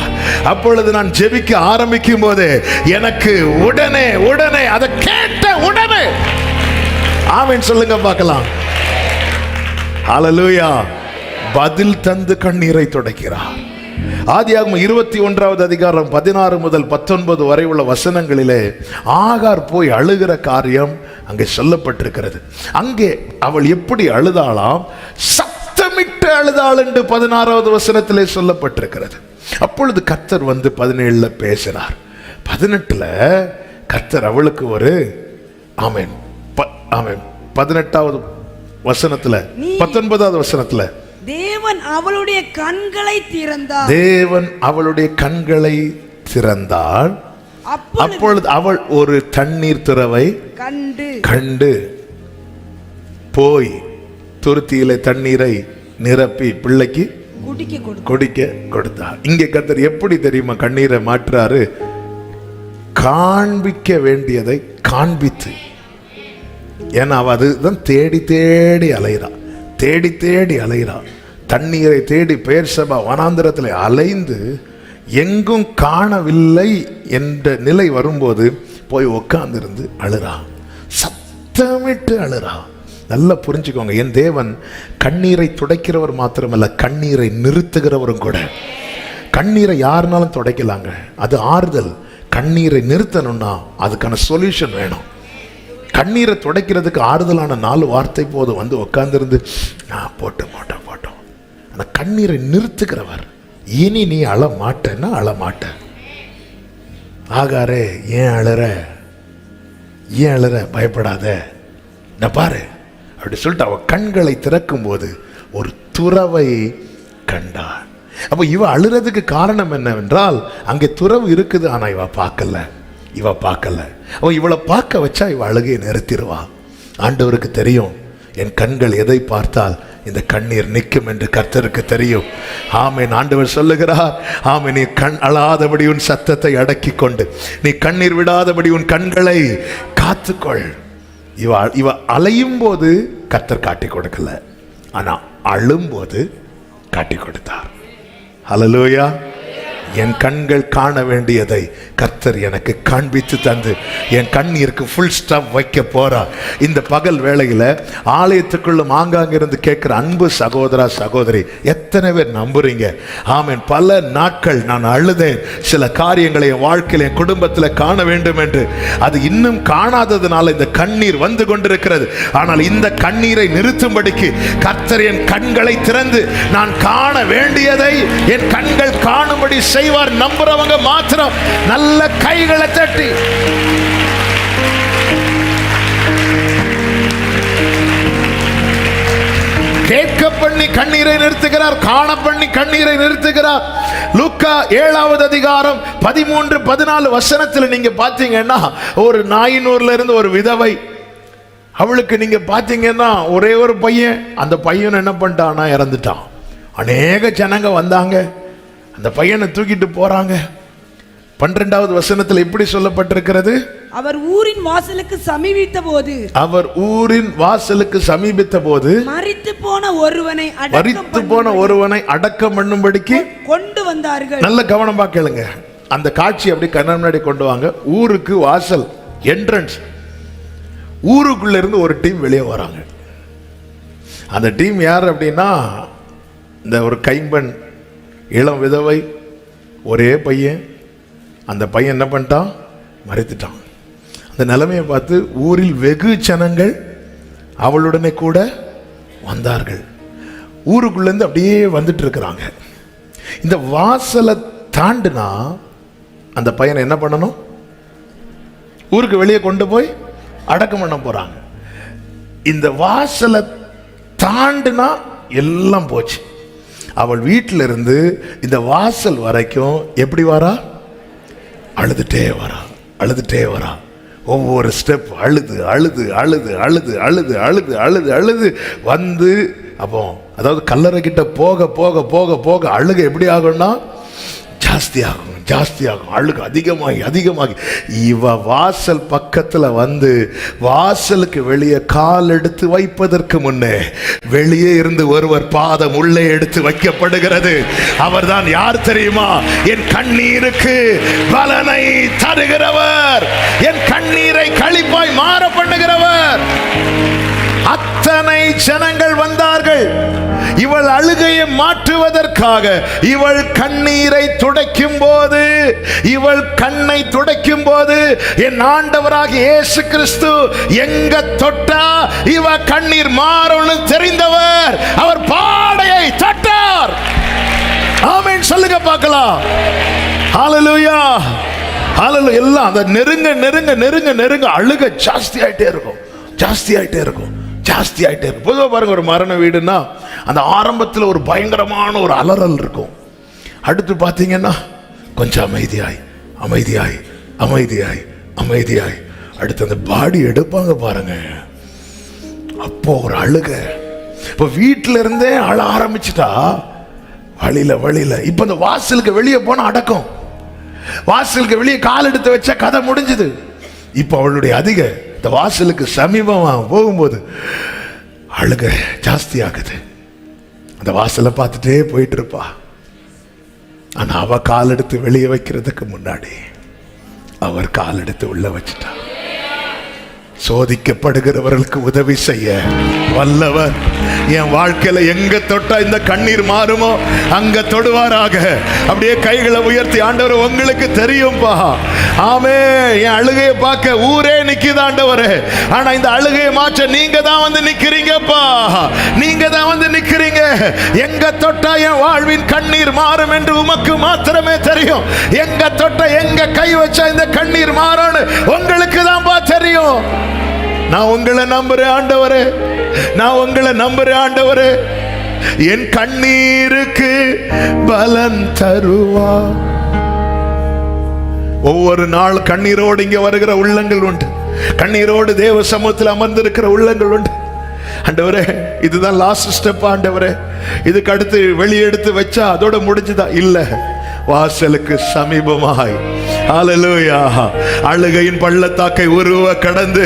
அப்பொழுது நான் ஜெபிக்க ஆரம்பிக்கும் போது எனக்கு உடனே அதை கேட்ட உடனே ஆமென் சொல்லுங்க பார்க்கலாம். ஹல்லேலூயா. பதில் தந்து கண்ணீரை துடைக்கிறார். ஆதியாகமம் 21வது அதிகாரம் 16 முதல் 19 வரை உள்ள வசனங்களிலே ஆகார் போய் அழுகிற காரியம் அங்கே சொல்லப்பட்டிருக்கிறது. அங்கே அவள் எப்படி அழுதாளாம்? சத்தமிட்டு அழுதாள் என்று 16வது வசனத்திலே சொல்லப்பட்டிருக்கிறது. அப்பொழுது கர்த்தர் வந்து 17 பேசினார். 18 கர்த்தர் அவளுக்கு ஒரு ஆமென் 18வது வசனத்துல 19வது வசனத்துல தேவன் அவளுடைய கண்களை திறந்தாள். அப்பொழுது அவள் ஒரு தண்ணீர் திறவை கண்டு போய் துருத்தியிலே தண்ணீரை நிரப்பி பிள்ளைக்கு குடிக்க கொடுத்தார். இங்கே கர்த்தர் எப்படி தெரியுமா கண்ணீரை மாற்றாரு? காண்பிக்க வேண்டியதை காண்பித்து, ஏன்னா அவ அதுதான் தேடி தேடி அலைகிறா, தேடி தேடி அலைகிறா. தண்ணீரை தேடி பெயர்சபா வனாந்திரத்தில் அலைந்து எங்கும் காணவில்லை என்ற நிலை வரும்போது போய் உட்கார்ந்திருந்து அழுறா, சத்தமிட்டு அழுறா. நல்லா புரிஞ்சுக்கோங்க, என் தேவன் கண்ணீரை துடைக்கிறவர் மாத்திரமல்ல, கண்ணீரை நிறுத்துகிறவரும் கூட. கண்ணீரை யாருனாலும் துடைக்கலாங்க, அது ஆறுதல். கண்ணீரை நிறுத்தணும்னா அதுக்கான சொல்யூஷன் வேணும். கண்ணீரை துடைக்கிறதுக்கு ஆறுதலான 4 வார்த்தை போதும். வந்து உட்கார்ந்துருந்து போட்டோம் போட்டோம் போட்டோம். அந்த கண்ணீரை நிறுத்துகிறவர். இனி நீ அழ மாட்டேன்னா அழ மாட்ட. ஆகாரே ஏன் அழற, ஏன் அழற, பயப்படாத, நான் பாரு அப்படி சொல்லிட்டு அவ கண்களை திறக்கும் போது ஒரு துறவை கண்டாள். அப்போ இவ அழுறதுக்கு காரணம் என்னவென்றால், அங்கே துறவு இருக்குது, ஆனா இவ பார்க்கல, இவ பார்க்கல. அவ இவளை பார்க்க வச்சா இவ அழுகையை நிறுத்திடுவா. ஆண்டவருக்கு தெரியும், என் கண்கள் எதை பார்த்தால் இந்த கண்ணீர் நிற்கும் என்று கர்த்தருக்கு தெரியும். ஆமென். ஆண்டவர் சொல்லுகிறார், ஆமென், நீ கண் அழாதபடி உன் சத்தத்தை அடக்கி கொண்டு, நீ கண்ணீர் விடாதபடி உன் கண்களை காத்துக்கொள். இவ அலையும் போது கர்த்தர் காட்டி கொடுக்கல, ஆனா அழும்போது காட்டி கொடுத்தார். ஹல்லேலூயா. என் கண்கள் காண வேண்டியதை கர்த்தர் எனக்கு காண்பித்து தந்து என் கண்ணீருக்கு ஃபுல் ஸ்டாப் வைக்க போறார். இந்த பகல் வேளையில ஆலயத்துக்குள்ளும் ஆங்காங்கிருந்து கேட்கிற அன்பு சகோதரா சகோதரி, எத்தனை பேர் நம்புறீங்க? ஆமென். பல நாட்கள் நான் அழுதேன், சில காரியங்களை என் வாழ்க்கையில் என் குடும்பத்தில் காண வேண்டும் என்று. அது இன்னும் காணாததுனால இந்த கண்ணீர் வந்து கொண்டிருக்கிறது. ஆனால் இந்த கண்ணீரை நிறுத்தும்படிக்கு கர்த்தர் என் கண்களை திறந்து நான் காண வேண்டியதை என் கண்கள் காணும்படி செய்வார். நம்புறவங்க மாத்திரம் நல்ல கைகளை தட்டி கேட்க பண்ணி கண்ணீரை நிறுத்துகிறார், காண பண்ணி கண்ணீரை நிறுத்துகிறார். லூக்கா 7வது அதிகாரம் 13-14 வசனத்தில் நீங்க பாத்தீங்கன்னா, ஒரு நாயினூர்ல இருந்து ஒரு விதவை, அவளுக்கு நீங்க பாத்தீங்கன்னா ஒரே ஒரு பையன். அந்த பையன் என்ன பண்ணிட்டான்னா இறந்துட்டான். அநேக ஜனங்க வந்தாங்க, அந்த பையனை தூக்கிட்டு போறாங்க. 12வது வசனத்தில் எப்படி சொல்லப்பட்டிருக்கிறது? அவர் ஊரின் வாசலுக்கு சமீபித்த போது, அவர் ஊரின் வாசலுக்கு சமீபித்த போது மரித்து போன ஒருவனை அடக்கம் பண்ணும்படிக்கு கொண்டு வந்தார்கள். நல்ல கவனமா கேளுங்க, அந்த காட்சி அப்படி கண்ணு முன்னாடி கொண்டு வாங்க. ஊருக்கு வாசல், என்ட்ரன்ஸ். ஊருக்குள்ள இருந்து ஒரு டீம் வெளியே வராங்க. அந்த டீம் யார் அப்படின்னா, இந்த ஒரு கைம்பெண், இளம் விதவை, ஒரே பையன். அந்த பையன் என்ன பண்ணிட்டான்? மரித்துட்டான். அந்த நிலைமையை பார்த்து ஊரில் வெகு ஜனங்கள் அவளுடனே கூட வந்தார்கள். ஊருக்குள்ளேருந்து அப்படியே வந்துட்டு இருக்கிறாங்க. இந்த வாசலை தாண்டினா அந்த பையனை என்ன பண்ணணும்? ஊருக்கு வெளியே கொண்டு போய் அடக்கம் பண்ண போறாங்க. இந்த வாசலை தாண்டினா எல்லாம் போச்சு. அவள் வீட்டில் இருந்து இந்த வாசல் வரைக்கும் எப்படி வரா? அழுதுட்டே வரா, அழுதுட்டே வரா. ஒவ்வொரு ஸ்டெப் அழுது அழுது அழுது அழுது அழுது அழுது அழுது அழுது வந்து, அப்போ அதாவது கல்லறை கிட்ட போக போக போக போக அழுக எப்படி ஆகும்னா ஜாஸ்தி ஆகும், ஜாஸ்தி ஆகும். அழுக அதிகமாகி அதிகமாகி இவ வாசல் பக்கத்துல வந்து வாசலுக்கு வெளியே கால் எடுத்து வைப்பதற்கு முன்னே வெளியே இருந்து ஒருவர் பாதம் உள்ளே எடுத்து வைக்கப்படுகிறது. அவர்தான் யார் தெரியுமா? என் கண்ணீருக்கு பலனை தருகிறவர், என் கண்ணீரை களிப்பாய் மாற பண்ணுகிறவர். அத்தனை ஜனங்கள் வந்தார்கள் இவள் அழுகையை மாற்றுவதற்காக. இவள் கண்ணீரை துடைக்கும் போது, இவள் கண்ணை துடைக்கும் போது, என் ஆண்டவராகிய இயேசு கிறிஸ்து எங்க தொட்டா இவ கண்ணீர் மாறும்னு தெரிந்தவர் அவர் பாடையை தட்டார். ஆமென் சொல்லுங்க பார்க்கலாம். ஹல்லேலூயா, ஹல்லேலூயா. எல்லாம் அந்த நெருங்க நெருங்க நெருங்க நெருங்க அழுக ஜாஸ்தி ஆயிட்டே இருக்கும், ஜாஸ்தி ஆயிட்டே இருக்கும், ஜாஸ்தி ஆயிட்டே இருக்கும். பொதுவாக பாருங்க, ஒரு மரண வீடுன்னா அந்த ஆரம்பத்தில் ஒரு பயங்கரமான ஒரு அலறல் இருக்கும். அடுத்து பார்த்தீங்கன்னா கொஞ்சம் அமைதியாய் அமைதியாய் அமைதியாய் அமைதியாய் அடுத்து அந்த பாடி எடுப்பாங்க பாருங்க, அப்போ ஒரு அழுக. இப்போ வீட்டில இருந்தே அழ ஆரம்பிச்சுட்டா வழியில வழியில. இப்ப இந்த வாசலுக்கு வெளியே போன அடக்கம், வாசலுக்கு வெளியே கால் எடுத்து வச்சா கதை முடிஞ்சுது. இப்ப அவளுடைய இந்த வாசலுக்கு சமீபமா போகும்போது அழுக ஜாஸ்தி ஆகுது. அந்த வாசலை பார்த்துட்டே போயிட்டு இருப்பா. ஆனா அவ கால் எடுத்து வெளியே வைக்கிறதுக்கு முன்னாடி அவர் கால் எடுத்து உள்ள வச்சுட்டா. சோதிக்கப்படுகிறவர்களுக்கு உதவி செய்ய வல்லவர். என் வாழ்க்கையில எங்க தொட்டா இந்த கண்ணீர் மாறுமோ அங்க தொடுவாராக. அப்படியே கைகளை உயர்த்தி, ஆண்டவர் உங்களுக்கு தெரியும்பா, ஆமே என் அழுகையை பார்க்க ஊரே நிக்குது ஆண்டவரே, ஆனா இந்த அழுகையை மாற்ற நீங்க தான் வந்து நிக்கிறீங்கப்பா, நீங்க தான் வந்து நிக்கிறீங்க. எங்க தொட்டா என் வாழ்வின் கண்ணீர் மாறும் என்று உமக்கு மாத்திரமே தெரியும். எங்க தொட்டா எங்க கை வச்சா இந்த கண்ணீர் மாறும்னு உங்களுக்கு தான்ப்பா தெரியும். நான் உங்களை நம்புறேன் ஆண்டவரே, நான் உங்களை நம்புறேன் ஆண்டவரே. என் கண்ணீருக்கு பலன் தருவா. ஒவ்வொரு நாள் கண்ணீரோடு இங்க வருகிற உள்ளங்கள் உண்டு. கண்ணீரோடு தேவ சமூகத்தில் அமர்ந்திருக்கிற உள்ளங்கள் உண்டு. ஆண்டவரே, இதுதான் லாஸ்ட் ஸ்டெப் ஆண்டவரே, இதுக்கு அடுத்து வெளியெடுத்து வச்சா அதோட முடிஞ்சுதா? இல்ல, வாசலுக்கு சமீபமாய் ஹல்லேலூயா அழுகையின் பள்ளத்தாக்கை உருவ கடந்து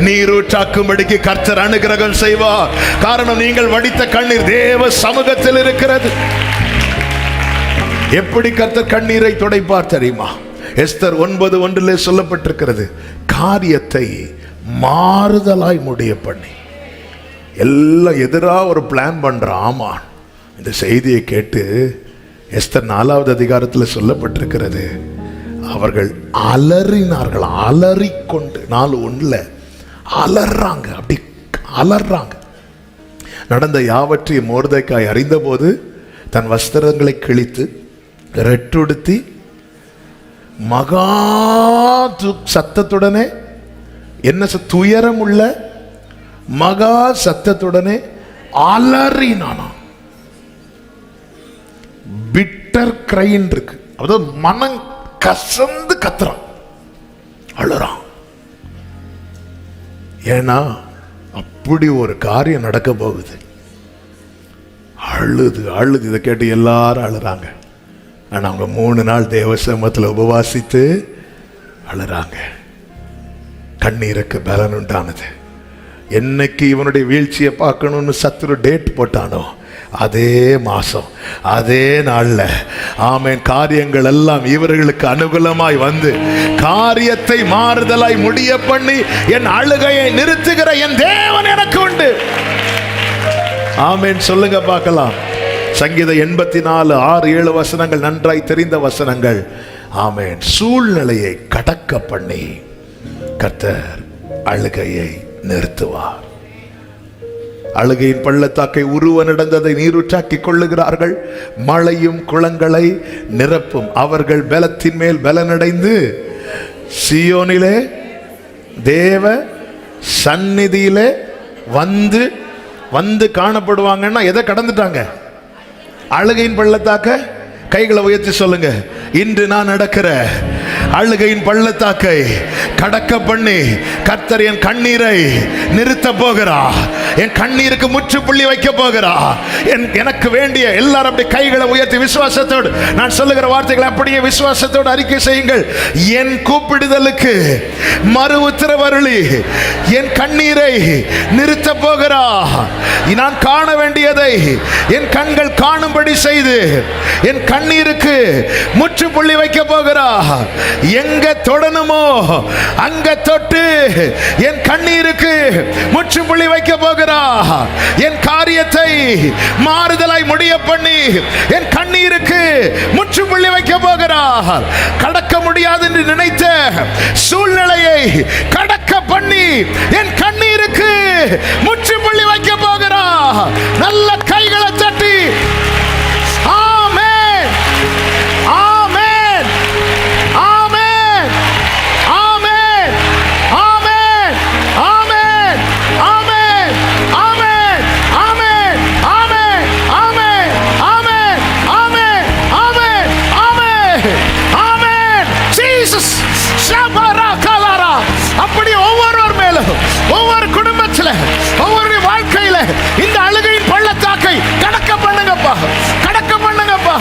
நீரூற்றாக்கும்படிக்கு கர்த்தர் அனுகிரகம் செய்வார். காரணம், நீங்கள் வடித்த கண்ணீர் தேவ சமூகத்தில் இருக்கிறது. எப்படி கர்த்தர் கண்ணீரை துடைப்பார் தெரியுமா? எஸ்தர் 9:1 சொல்லப்பட்டிருக்கிறது, காரியத்தை மாறுதலாய் முடிய பண்ணி. எல்லாம் எதிராக ஒரு பிளான் பண்றான் ஆமான். இந்த செய்தியை கேட்டு எஸ்தர் 4வது அதிகாரத்தில் சொல்லப்பட்டிருக்கிறது, அவர்கள் அலறினார்கள். அலறிக்கொண்டு 4:1 அலறாங்க, அப்படி அலறாங்க. நடந்த யாவற்றையும் மொர்தெக்காய் அறிந்தபோது தன் வஸ்திரங்களை கிழித்து ரெட்டுடுத்தி மகா சத்தத்துடனே, என்ன துயரம் உள்ள மகா சத்தத்துடனே அலறினானா. பிட்டர் கிரைன் இருக்கு, அதாவது மனம் கசந்து கத்துறான், அழுறான். ஏன்னா அப்படி ஒரு காரியம் நடக்க போகுது. அழுது அழுது இதை கேட்டு எல்லாரும் அழுறாங்க. ஆனா அவங்க 3 நாள் தேவ சமூகத்தில் உபவாசித்து அழுறாங்க. கண்ணீருக்கு பலன் உண்டானது. என்னைக்கு இவனுடைய வீழ்ச்சியை பார்க்கணும்னு சத்துரு டேட் போட்டானோ அதே மாசம் அதே நாள்ல ஆமென் காரியங்கள் எல்லாம் இவர்களுக்கு அனுகூலமாய் வந்து காரியத்தை மாறுதலாய் முடிய பண்ணி என் அழுகையை நிறுத்துகிற என் தேவன் எனக்கு உண்டு. ஆமென் சொல்லுங்க பார்க்கலாம். சங்கீதம் 84 6 7 வசனங்கள் நன்றாய் தெரிந்த வசனங்கள். ஆமென். சூழ்நிலையை கடக்க பண்ணி கர்த்தர் அழுகையை நிறுத்துவார். அழுகையின் பள்ளத்தாக்கை உருவ நடந்ததை நீரூற்றாக்கிக் கொள்ளுகிறார்கள். மழையும் குளங்களை நிரப்பும். அவர்கள் பலத்தின் மேல் பலனடைந்து சீயோனிலே தேவ சந்நிதியிலே வந்து வந்து காணப்படுவாங்கன்னா எதை கடந்துட்டாங்க? அழுகையின் பள்ளத்தாக்க கைகளை உயர்த்தி சொல்லுங்க, இன்று நான் நடக்கிற அழுகையின் பள்ளத்தாக்கை கடக்க பண்ணி கர்த்தர் என் கண்ணீரை நிறுத்த போகிறா. என் கண்ணீருக்கு முற்றுப்புள்ளி வைக்க போகிறா. எனக்கு வேண்டிய எல்லாரும் அப்படி கைகளை உயர்த்தி விசுவாசத்தோடு நான் சொல்லுகிற வார்த்தைகளை அப்படியே விசுவாசத்தோடு அறிக்கை செய்யுங்கள். என் கூப்பிடுதலுக்கு மறு உத்தரவருளி என் கண்ணீரை நிறுத்த போகிறா. நான் காண வேண்டியதை என் கண்கள் காணும்படி செய்து என் கண்ணீருக்கு முற்றுப்புள்ளி வைக்க போகிறா. எங்க தொடணுமோ அங்க தொட்டு என் கண்ணீருக்கு முற்றுப்புள்ளி வைக்க போகிறா. என் காரியத்தை மாறுதலாய் முடிய பண்ணி என் கண்ணீருக்கு முற்றுப்புள்ளி வைக்க போகிறா. கடக்க முடியாது என்று நினைத்த சூழ்நிலையை கடக்க பண்ணி என் கண்ணீருக்கு முற்றுப்புள்ளி வைக்க போகிறா. நல்ல கைகளை தட்டி ஆமென் ஆமென் ஆமென் ஆமென் ஆமென் ஆமென் ஆமென் ஆமென் ஆமென் ஆமென் ஆமென் ஆமென் ஆமென் ஆமென் ஆமென் ஆமென் ஜீசஸ் ஷபரா கலரா. அப்படி ஒவ்வொருவர் மேலும் ஒவ்வொரு குடும்பத்தில் ஒவ்வொரு வாழ்க்கையில இந்த அழுகையின் பள்ளத்தாக்கை கடக்க பண்ணுங்கப்பா, கடக்க பண்ணுங்கப்பா,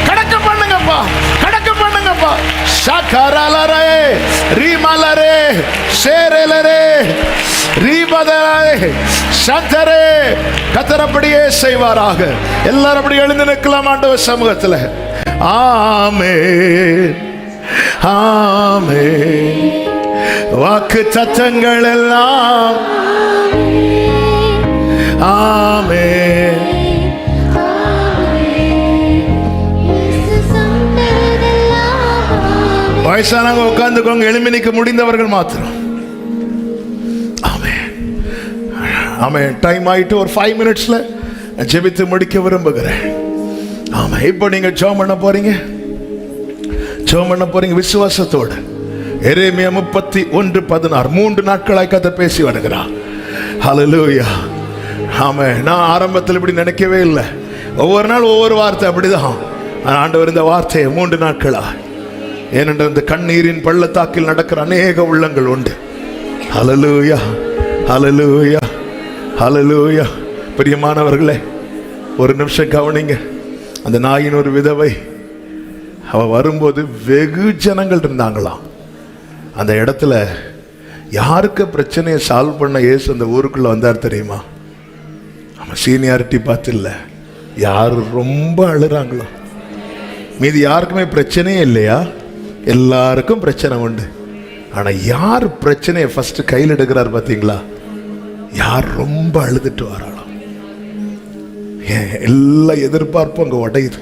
கடக்க பண்ணுங்கப்பா, கடக்க பண்ணுங்கப்பா. ஷகரலரே ரிமல ரீபலரே சேரலரே ரீபதரே சந்தரே. கர்த்தர் அப்படியே செய்வாராக. எல்லாரும் அப்படி எழுந்து நிற்கலாம் ஆண்டவர் சமூகத்தில். ஆமென் ஆமென். வாக்கு தத்தங்கள் எல்லாம் ஆமென். வயசானவங்க உட்கார்ந்துக்கோங்க, எழும்பி நிற்க முடிந்தவர்கள் மாத்திரம். ஆமென் ஆமென். டைம் ஆயிட்டு ஒரு 5 minutesல ஜெபித்து முடிக்க விரும்புகிறேன். ஆமா, இப்போ நீங்க ஜெபம் பண்ண போறீங்க. ஜெபம் பண்ண போறீங்க விசுவாசத்தோடு. எரேமியா 31:16 3 நாட்களாய் கதை பேசி வருகிறார். ஹல்லேலூயா. ஆமென். நான் ஆரம்பத்தில் இப்படி நினைக்கவே இல்லை. ஒவ்வொரு நாள் ஒவ்வொரு வார்த்தை அப்படிதான். ஆண்டவர் இந்த வார்த்தையை 3 நாட்களா, ஏனென்றால் இந்த கண்ணீரின் பள்ளத்தாக்கில் நடக்கிற அநேக உள்ளங்கள் உண்டு. ஹல்லேலூயா ஹல்லேலூயா ஹல்லேலூயா. பிரியமானவர்களே, ஒரு நிமிஷம் கவனிங்க. அந்த நாயின் ஒரு விதவை, அவ வரும்போது வெகு ஜனங்கள் இருந்தாங்களாம். அந்த இடத்துல யாருக்கு பிரச்சனையை சால்வ் பண்ண இயேசு அந்த ஊருக்குள்ள வந்தார் தெரியுமா? அவன் சீனியாரிட்டி பார்த்து இல்லை, யார் ரொம்ப அழுறாங்களோ. மீதி யாருக்குமே பிரச்சனையே இல்லையா? எல்லாருக்கும் பிரச்சனை உண்டு. ஆனால் யார் பிரச்சனையை ஃபர்ஸ்ட் கையில் எடுக்கிறார் பார்த்தீங்களா? யார் ரொம்ப அழுதுட்டு வராளோ. எல்லா எதிர்பார்ப்பும் அங்கே உடையுது.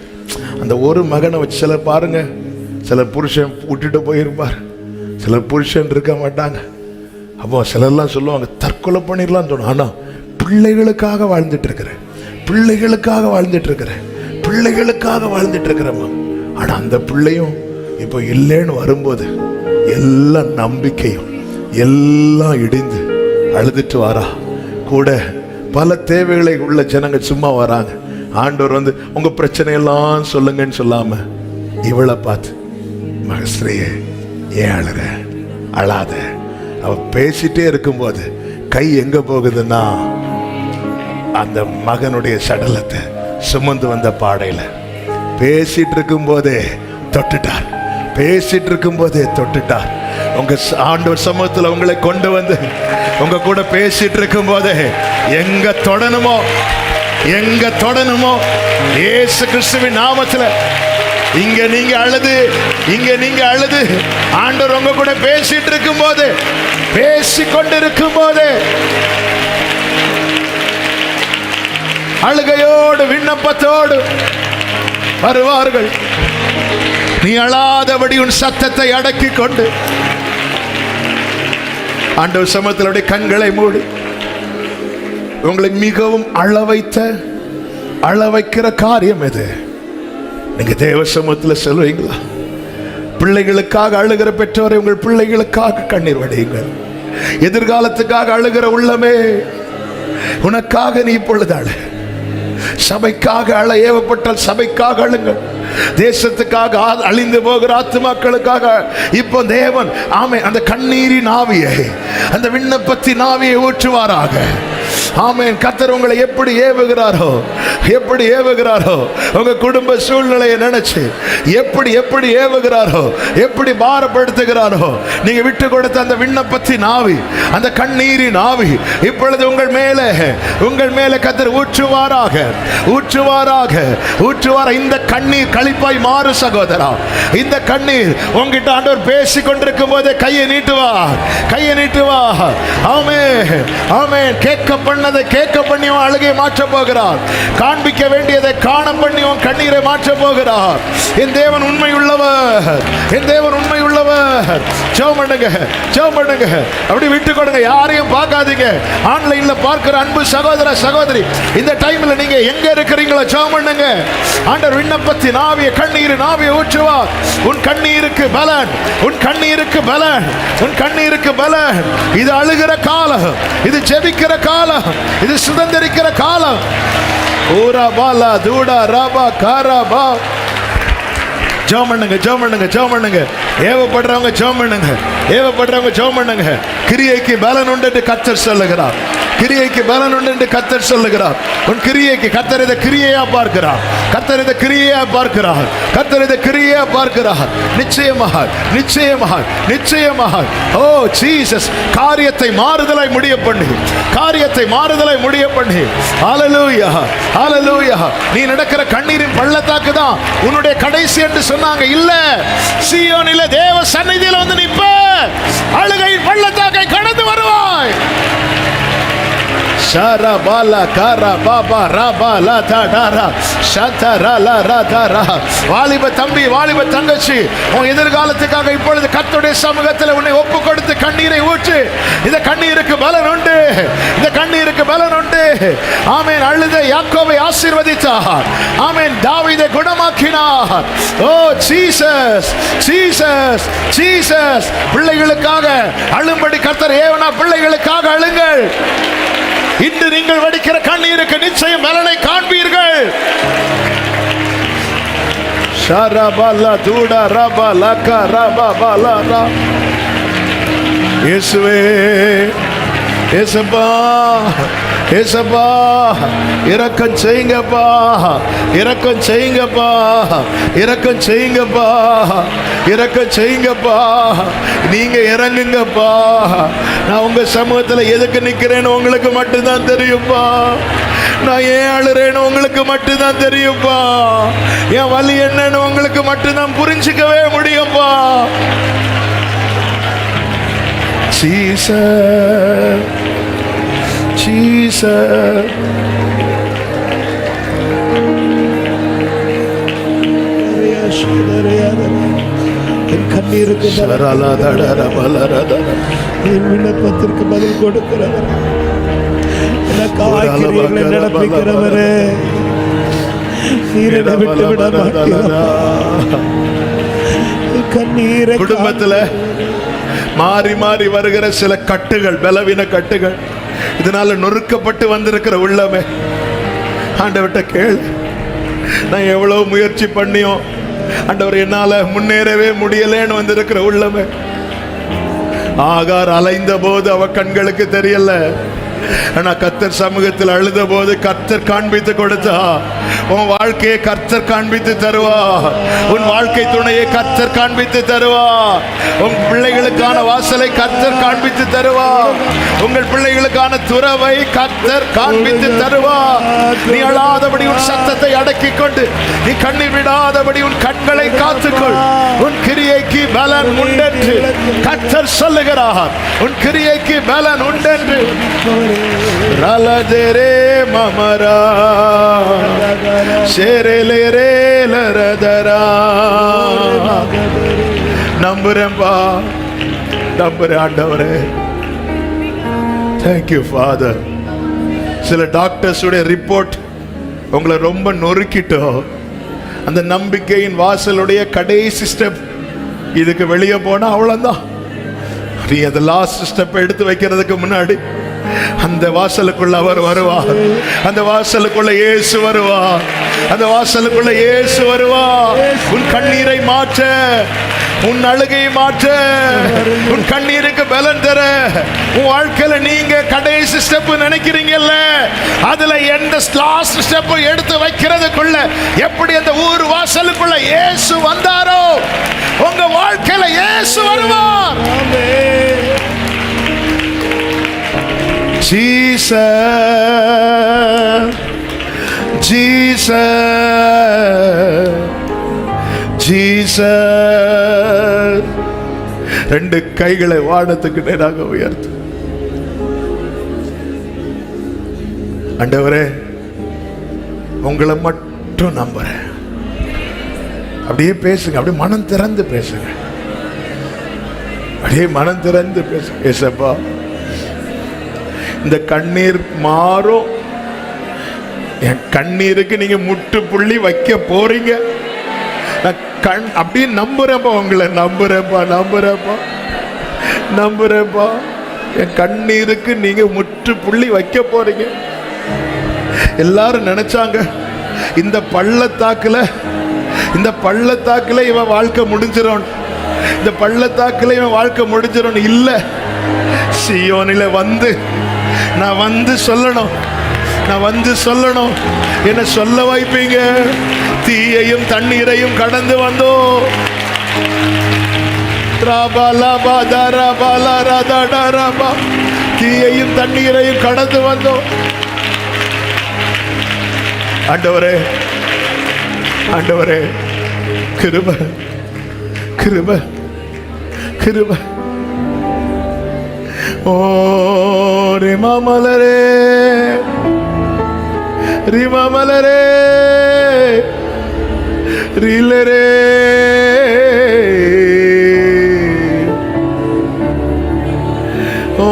அந்த ஒரு மகனை வச்சு சிலர் பாருங்க, சிலர் புருஷன் விட்டுட்டு போயிருப்பார், சிலர் புருஷன் இருக்க மாட்டாங்க. அப்போ சிலர்லாம் சொல்லுவாங்க தற்கொலை பண்ணிடலான்னு தோணும். ஆனால் பிள்ளைகளுக்காக வாழ்ந்துட்டு இருக்கிறேன், பிள்ளைகளுக்காக வாழ்ந்துட்டு இருக்கிறேன், பிள்ளைகளுக்காக வாழ்ந்துட்டு இருக்கிறேம்மா. ஆனால் அந்த பிள்ளையும் இப்போ இல்லைன்னு வரும்போது எல்லா நம்பிக்கையும் எல்லாம் இடிந்து அழுதுட்டு வரா. கூட பல தேவைகளை உள்ள ஜனங்க சும்மா வராங்க. ஆண்டவர் வந்து உங்க பிரச்சனையெல்லாம் சொல்லுங்கன்னு சொல்லாம இவளை பார்த்து, மகஸ்திரியே ஏன் அழுற, அழாத. அவ பேசிட்டே இருக்கும்போது கை எங்க போகுதுன்னா அந்த மகனுடைய சடலத்தை சுமந்து வந்த பாடையில பேசிட்டு இருக்கும் போதே தொட்டுட்டார், பேசிட்டு இருக்கும் போதே தொட்டுட்டார். உங்க ஆண்டவர் சமூகத்தில் உங்களை கொண்டு வந்து உங்க கூட பேசிட்டு இருக்கும் போதே எங்க தொடணுமோ, எங்க தொடணுமோ இயேசு கிறிஸ்துவின் நாமத்துல இங்க நீங்க அழுது, இங்க நீங்க அழுது ஆண்டவர் உங்க கூட பேசிட்டு இருக்கும் போது, பேசிக்கொண்டிருக்கும் போது அழுகையோடு விண்ணப்பத்தோடு வருவார்கள். நீ அழாதபடி உன் சத்தத்தை அடக்கி கொண்டு ஆண்டவர் சமூகத்தினுடைய கண்களை மூடி உங்களை மிகவும் அழ வைக்கிற காரியம் எது? நீங்க தேவ சமூகத்தில் சொல்லுவீங்களா? பிள்ளைகளுக்காக அழுகிற பெற்றோரை உங்கள் பிள்ளைகளுக்காக கண்ணீர் வடியுங்கள். எதிர்காலத்துக்காக அழுகிற உள்ளமே, உனக்காக நீ இப்பொழுது அழு. சபைக்காக அழ ஏவப்பட்டால் சபைக்காக அழுங்கள். தேசத்துக்காக அழிந்து போகிற ஆத்துமாக்களுக்காக இப்போ தேவன் ஆமே அந்த கண்ணீரின் ஆவியை, அந்த விண்ணப்பத்தின் ஆவியை ஊற்றுவாராக. ஆமென். கர்த்தர் உங்களை எப்படி ஏவுகிறாரோ, எப்படி ஏவுகிறாரோ, உங்க குடும்ப சூழ்நிலையை நினைச்சு எப்படி எப்படி ஏவுகிறாரோ, எப்படி பாரப்படுத்துகிறாரோ, நீங்க விட்டு கொடுத்த அந்த விண்ணப்பத்தின் ஆவி, அந்த கண்ணீரின் ஆவி இப்பொழுது உங்கள் மேலே கர்த்தர் ஊற்றுவாராக, ஊற்றுவாராக, ஊற்றுவார. இந்த கண்ணீர் களிப்பாய் மாறு சகோதரா. இந்த கண்ணீர் உங்ககிட்ட ஆண்டவர் பேசி கொண்டிருக்கும் போதே கையை நீட்டுவா, கையை நீட்டுவா. ஆமென் ஆமென். கேட்க பண்ணதை கேட்க பண்ணி உன் அழுகை மாற்ற போகிறார். காண்பிக்க வேண்டியதை காண பண்ணி உன் கண்ணீரை மாற்ற போகிறார். என் தேவன் உண்மை உள்ளவர், என் தேவன் உண்மை உள்ளவர். ஜெபம் பண்ணுங்க, ஜெபம் பண்ணுங்க. அப்படி விட்டு கொடுங்க, யாரையும் பார்க்காதீங்க. ஆன்லைன்ல பார்க்கிற அன்பு சகோதர சகோதரி, இந்த டைம்ல நீங்க எங்க இருக்கிறீங்களோ ஜெபம் பண்ணுங்க. ஆண்டவர் விண்ணப்பத்தின் ஆவியை, கண்ணீரின் ஆவியை ஊற்றுவார். உன் கண்ணீருக்கு பலன், உன் கண்ணீருக்கு பலன், உன் கண்ணீருக்கு பலன். இது அழுகிற காலம், இது ஜெபிக்கிற காலம், இது சுதந்திரிக்கிற காலம். ஊரா பாலா தூடா ராபா காராபா. ஜெபம் பண்ணுங்க, ஜெபம் பண்ணுங்க, ஜெபம் பண்ணுங்க. ஏவப்படுறவங்க ஜெபம் பண்ணுங்க, ஏவப்படுறவங்க ஜெபம் பண்ணுங்க. கிரியைக்கு பலன் உண்டு கர்த்தர் சொல்லுகிறார். கிரியைக்கு பலன் உண்டு என்று கர்த்தர் சொல்லுகிறார். உன் கிரியைக்கு கர்த்தர் இதை கிரியையா பார்க்கிறார். கர்த்தர் இதை கிரியையா பார்க்கிறார். கர்த்தர் இதை கிரியையா பார்க்கிறார். நிச்சயமாக நிச்சயமாக நிச்சயமாக ஓ ஜீசஸ் காரியத்தை மாறுதலாய் முடிய பண்ணு. காரியத்தை மாறுதலாய் முடிய பண்ணு. ஹல்லேலூயா ஹல்லேலூயா. நீ நடக்கிற கண்ணீரின் பள்ளத்தாக்கு தான் உன்னுடைய கடைசி என்று சொன்னாங்க. இல்ல, சீயோனிலே தேவ சந்நிதியில் வந்து நிற்ப, அழுகையின் பள்ளத்தாக்கை கடந்து வருவாய். ஷரபாலா காரா பாபா ராபா லா தாடா ஷதரா லா ராதரா. வாலிப தம்பி, வாலிப தங்கச்சி, உன் எதிர்காலத்துக்காக இப்பொழுது கர்த்தருடைய சமூகத்தில் உன்னை ஒப்பு கொடுத்து கண்ணீரை ஊற்று. இந்த கண்ணீருக்கு பலன் உண்டு. இந்த கண்ணீருக்கு பலன் உண்டு. ஆமென். அழுத யாக்கோபை ஆசீர்வதித்தார். ஆமென். தாவீதை குணமாக்கினார். ஓ ஜீசஸ் ஜீசஸ் ஜீசஸ். பிள்ளைகளுக்காக அழும்படி கர்த்தர் ஏவனா. பிள்ளைகளுக்காக அழுங்கள். இன்று நீங்கள் வடிக்கிற கண்ணீருக்கு நிச்சயம் பலனை காண்பீர்கள். ஷரபலா தூடா ரபா லகா ரபா பலரா. இயேசுவே, இயேசுப்பா, இயேசுப்பா, இரக்கம் செய்யுங்கப்பா, இரக்கம் செய்யுங்கப்பா, இரக்கம் செய்யுங்கப்பா, இரக்கம் செய்யுங்கப்பா. நீங்க இறங்குங்கப்பா. நான் உங்க சமூகத்துல எதுக்கு நிக்கிறேன்னு உங்களுக்கு மட்டும்தான் தெரியும்பா. நான் ஏன் அழுறேன்னு உங்களுக்கு மட்டும்தான் தெரியும்பா. என் வலி என்னன்னு உங்களுக்கு மட்டும்தான் புரிஞ்சுக்கவே முடியும்பா. Jesus, Jesus. கண்ணீருக்கு விண்ணப்பத்திற்கு பதில் கொடுக்கிறவர், நடப்பிக்கிறவரே, நீரை விட்டு விட கண்ணீரை. குடும்பத்துல மாறி மாறி வருகிற சில கட்டுகள், பலவீன கட்டுகள், இதனால நொறுக்கப்பட்டு வந்திருக்கிற உள்ளமே ஆண்டவர்கிட்ட கேளு. நான் எவ்வளவு முயற்சி பண்ணியும் ஆண்டவர் என்னால முன்னேறவே முடியலேன்னு வந்திருக்கிற உள்ளமே. ஆகார் அலைந்த போது அவ கண்களுக்கு தெரியல. ஆனா கர்த்தர் சமூகத்தில் அழுத போது கர்த்தர் காண்பித்து கொடுத்தா. உன் வாழ்க்கையை கர்த்தர் காண்பித்து தருவா. உன் வாழ்க்கை துணையை கர்த்தர் காண்பித்து தருவா. உன் பிள்ளைகளுக்கான வாசலை கர்த்தர் காண்பித்து தருவா. உங்கள் பிள்ளைகளுக்கான துறவை கர்த்தர் காண்பித்து தருவா. நீ அழாதபடி உன் சத்தத்தை அடக்கிக் கொண்டு, நீ கண்ணீர் விடாதபடி உன் கண்களை காத்துக்கொள். உன் கிரியைக்கு பலன் உண்டென்று கர்த்தர் சொல்லுகிறார். உன் கிரியைக்கு பலன் உண்டென்று. ரலதரே மமரா ஷேரேலேரே லரதரா. நம்புறேன்பா, நம்புறேன் ஆண்டவரே. Thank you father. சில டாக்டர்ஸ் உடைய ரிப்போர்ட் உங்களை ரொம்ப நொறுக்கிட்டோம். அந்த நம்பிக்கையின் வாசலுடைய கடைசி ஸ்டெப் இதுக்கு வெளியே போனா அவ்வளவுதான். நீ அந்த லாஸ்ட் ஸ்டெப் எடுத்து வைக்கிறதுக்கு முன்னாடி அந்த வாசலுக்குள்ள அவர் வருவார். அந்த வாசலுக்குள்ள இயேசு வருவார். அந்த வாசலுக்குள்ள இயேசு வருவார். உன் கண்ணீரை மாற்ற, உன் அழுகையை மாற்ற, உன் கண்ணீருக்கு பலன் தர. உன் வாழ்க்கையில நீங்க கடைசி ஸ்டெப் நினைக்கிறீங்கல்ல, அதுல எந்த லாஸ்ட் ஸ்டெப் எடுத்து வைக்கிறதுக்குள்ள எப்படி அந்த ஊர் வாசலுக்குள்ள இயேசு வந்தாரோ, உங்க வாழ்க்கையில இயேசு வருவார். Jesus, Jesus, Jesus. ரெண்டு கைகளை வானத்துக்கு நேராக உயர்த்து. ஆண்டவரே, உங்களை மட்டும் நம்புறேன். அப்படியே பேசுங்க, அப்படியே மனம் திறந்து பேசுங்க, அப்படியே மனம் திறந்து பேசுங்க. ஏசப்பா, இந்த கண்ணீர் மாறும். என் கண்ணீருக்கு நீங்க முற்றுப்புள்ளி வைக்க போறீங்க. நான் அப்படியே நம்புறேன்ப்பா, உங்களை நம்புறேன்ப்பா, நம்புறேன்ப்பா, நம்புறேன்ப்பா. என் கண்ணீருக்கு நீங்க முற்றுப்புள்ளி வைக்க போறீங்க. எல்லாரும் நினைச்சாங்க இந்த பள்ளத்தாக்குல இவன் வாழ்க்கை முடிஞ்சிடும், இந்த பள்ளத்தாக்குல இவன் வாழ்க்கை முடிஞ்சிடும். இல்ல, சீயோனில வந்து நான் வந்து சொல்லணும், நான் வந்து சொல்லணும். என்ன சொல்ல வைப்பீங்க? தீயையும் தண்ணீரையும் கடந்து வந்தோம். தீயையும் தண்ணீரையும் கடந்து வந்தோம். ஆண்டவரே, ஆண்டவரே, கிருபை கிருபை கிருபை. ஓ ரிமாமலரே, ரிமாமலரே, ரீலரே, ஓ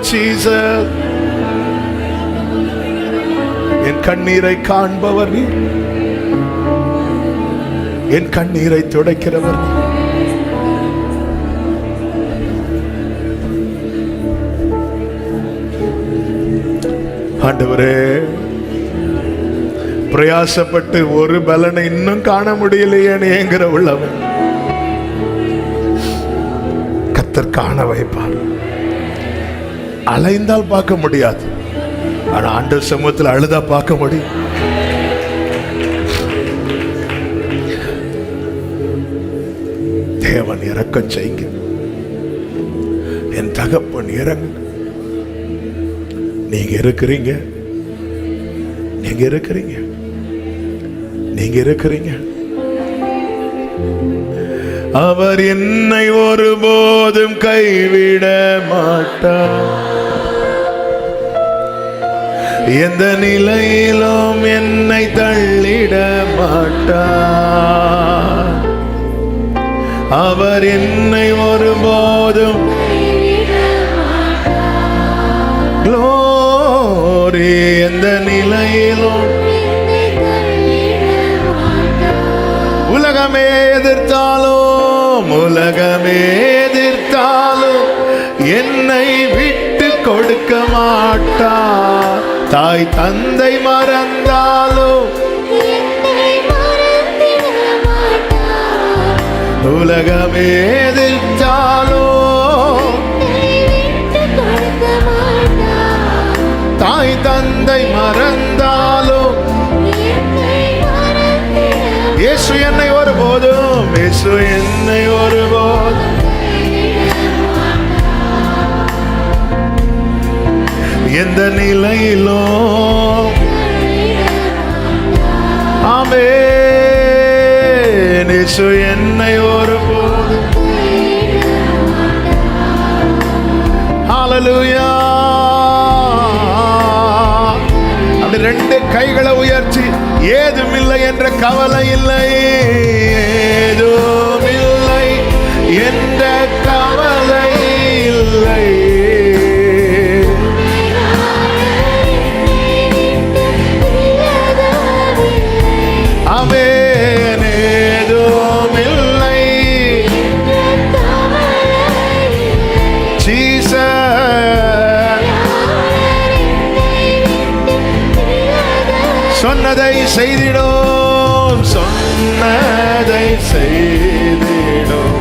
ஜீசஸ். என் கண்ணீரை காண்பவர் நீ, என் கண்ணீரை துடைக்கிறவர் நீ. ஆண்டவரே, பிரயாசப்பட்டு ஒரு பலனை இன்னும் காண முடியலையேன்னு ஏங்குற உள்ளவன் கர்த்தர் காண வைப்பார். அலைந்தால் பார்க்க முடியாது, ஆனா ஆண்டவர் சமூகத்தில் அழுதா பார்க்க முடியும். தேவன் இறக்கம் செய்யுங்க, என் தகப்பன் இறங்கு. நீங்க இருக்கிறீங்க, நீங்க இருக்கிறீங்க, நீங்க இருக்கிறீங்க. அவர் என்னை ஒருபோதும் கைவிட மாட்டார். எந்த நிலையிலும் என்னை தள்ளிட மாட்டார். அவர் என்னை ஒருபோதும் glory, எந்த நிலையிலும் உலகமே எதிர்த்தாலும், உலகமே எதிர்த்தாலும் என்னை விட்டு கொடுக்க மாட்டார். தாய் தந்தை மறந்தாலும், உலகமே எதிர்த்தாலும், தாய் தந்தை மறந்தாலும், இயேசு என்னை ஒருபோதும், இயேசு என்னை ஒருபோதும், எந்த நிலையிலும், ஆமென், இயேசு என்னை ஒருபோதும், ஹல்லேலூயா. அப்படி ரெண்டு கைகளை உயர்த்தி, ஏதுமில்லை என்ற கவலை இல்லை, ஏதுமில்லை என்ற கவலை இல்லை, ஆமென், ஏதுமில்லை. ஜீசஸ் சொன்னதை செய்திடும், சொன்னதை செய்திடும்,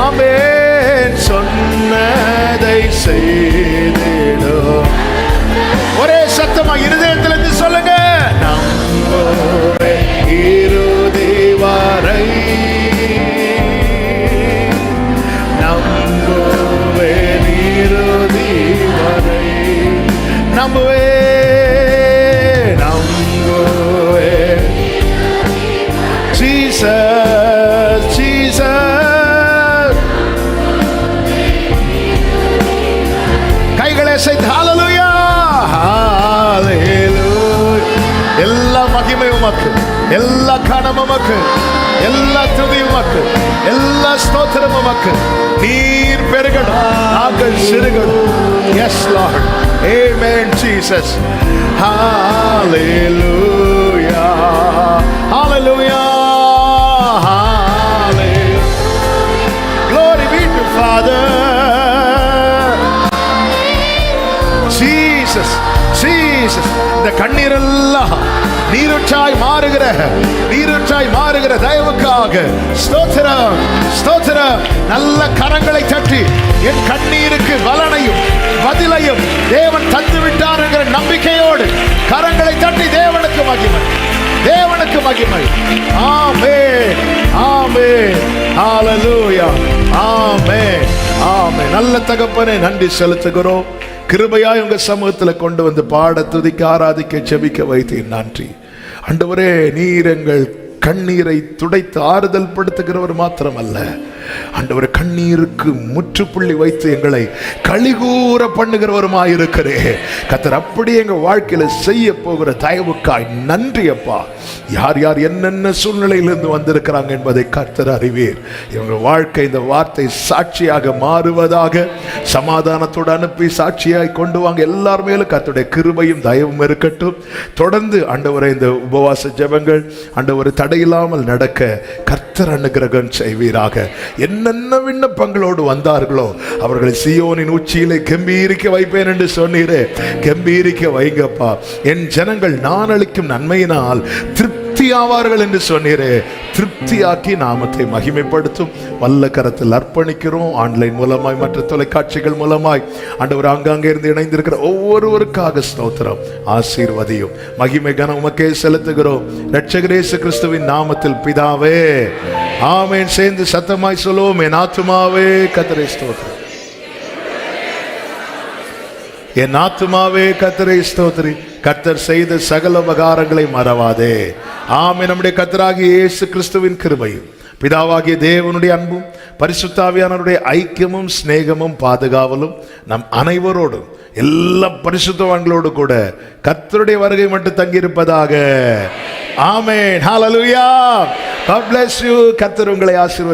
ஆமென், சொன்னதை செய்திடும். ஒரே சத்தமா இருதயத்திலிருந்து சொல்லுங்க, நம்புவே இறுதி வரை, நம்புவே இறுதி வரை, நம்புவே, நம்புவே. Jesus, Jesus. கைகளை செய்து ஹல்லேலூயா, ஹல்லேலூயா. எல்லா மகிமையும் உமக்கு, எல்லா கனமும் உமக்கு, எல்லா துதியும் உமக்கு, எல்லா ஸ்தோத்திரமும் உமக்கு. நீர் பெருகணும், நாங்கள் சிறுகணும். Yes lord, amen Jesus. Hallelujah, hallelujah, hallelujah. Glory be to Father. Jesus, Jesus. இந்த கண்ணீரெல்லாம் நீரூற்றாய் மாறுகிற தயவுக்காக ஸ்தோத்திரம், ஸ்தோத்திரம். நல்ல கரங்களை தட்டி என் கண்ணீருக்கு பலனையும் பதிலையும் தேவன் தந்து விட்டார் என்கிற நம்பிக்கையோடு கரங்களை தட்டி தேவனுக்கு மகிமை, தேவனுக்கு மகிமை. ஆமென், ஆமென், ஹல்லேலூயா, ஆமென், ஆமென். நல்ல தகப்பனே, நன்றி செலுத்துகிறோம். கிருபையாய் உங்க சமூகத்தில் கொண்டு வந்து பாட, துதிக்க, ஆராதிக்க, செபிக்க வைத்தீர். நன்றி ஆண்டவரே. நீர் எங்கள் கண்ணீரை துடைத்து ஆறுதல் படுத்துகிறவர் மாத்திரமல்ல ஆண்டவரே, கண்ணீருக்கு முற்றுப்புள்ளி வைத்து எங்களை களிகூற பண்ணுகிறவருமாயிருக்கிறே கர்த்தர். அப்படி எங்க வாழ்க்கையில செய்ய போகிற தயவுக்காய் நன்றி அப்பா. யார் யார் என்னென்ன சூழ்நிலையிலிருந்து வந்திருக்கிறாங்க என்பதை கர்த்தர் அறிவீர். இவங்க வாழ்க்கை இந்த வார்த்தை சாட்சியாக மாறுவதாக, சமாதானத்தோடு அனுப்பி சாட்சியாய் கொண்டு வாங்க. எல்லார் மேலும் கர்த்தருடைய கிருபையும் தயவும் இருக்கட்டும். தொடர்ந்து ஆண்டவரை இந்த உபவாச ஜெபங்கள் ஆண்டவரை தடையில்லாமல் நடக்க கர்த்தர் அனுக்கிரகம் செய்வீராக. என்னென்ன விண்ணப்பங்களோடு வந்தார்களோ அவர்களை சீயோனின் உச்சியிலே கம்பீரிக்க வைப்பேன் என்று சொன்னீரே, கம்பீரிக்க வைங்கப்பா. என் ஜனங்கள் நான் அளிக்கும் நன்மையினால் திருப்தி ஆவார்கள் என்று சொன்னீரே, திருப்தியாக்கி நாமத்தை மகிமைப்படுத்தும் வல்ல கரத்தில் அர்ப்பணிக்கிறோம். ஆன்லைன் மூலமாய், மற்ற தொலைக்காட்சிகள் மூலமாய் ஆண்டவர் ஆங்காங்கே இருந்து இணைந்திருக்கிற ஒவ்வொருவருக்காக ஸ்தோத்திரம். ஆசீர்வதியும், மகிமை கனம் உமக்கே செலுத்துகிறோம். இரட்சகர் இயேசு கிறிஸ்துவின் நாமத்தில் பிதாவே, ஆமென். சேர்ந்து சத்தமாய் சொல்லுவோம், என் ஆத்துமாவே கர்த்தரை ஸ்தோத்திரம், என் ஆத்துமாவே கர்த்தரை ஸ்தோத்திரி, கர்த்தர் செய்த சகல உபகாரங்களை மறவாதே. ஆமென். நம்முடைய கர்த்தராகிய இயேசு கிறிஸ்துவின் கிருபையும், பிதாவாகிய தேவனுடைய அன்பும், பரிசுத்த ஆவியானவருடைய ஐக்கியமும் சிநேகமும் பாதுகாவலும் நம் அனைவரோடும் எல்லா பரிசுத்தவான்களோடு கூட கர்த்தருடைய வருகை மட்டும் தங்கியிருப்பதாக. ஆமென், ஹல்லேலூயா. God bless you. கர்த்தர் உங்களை ஆசீர்வதி.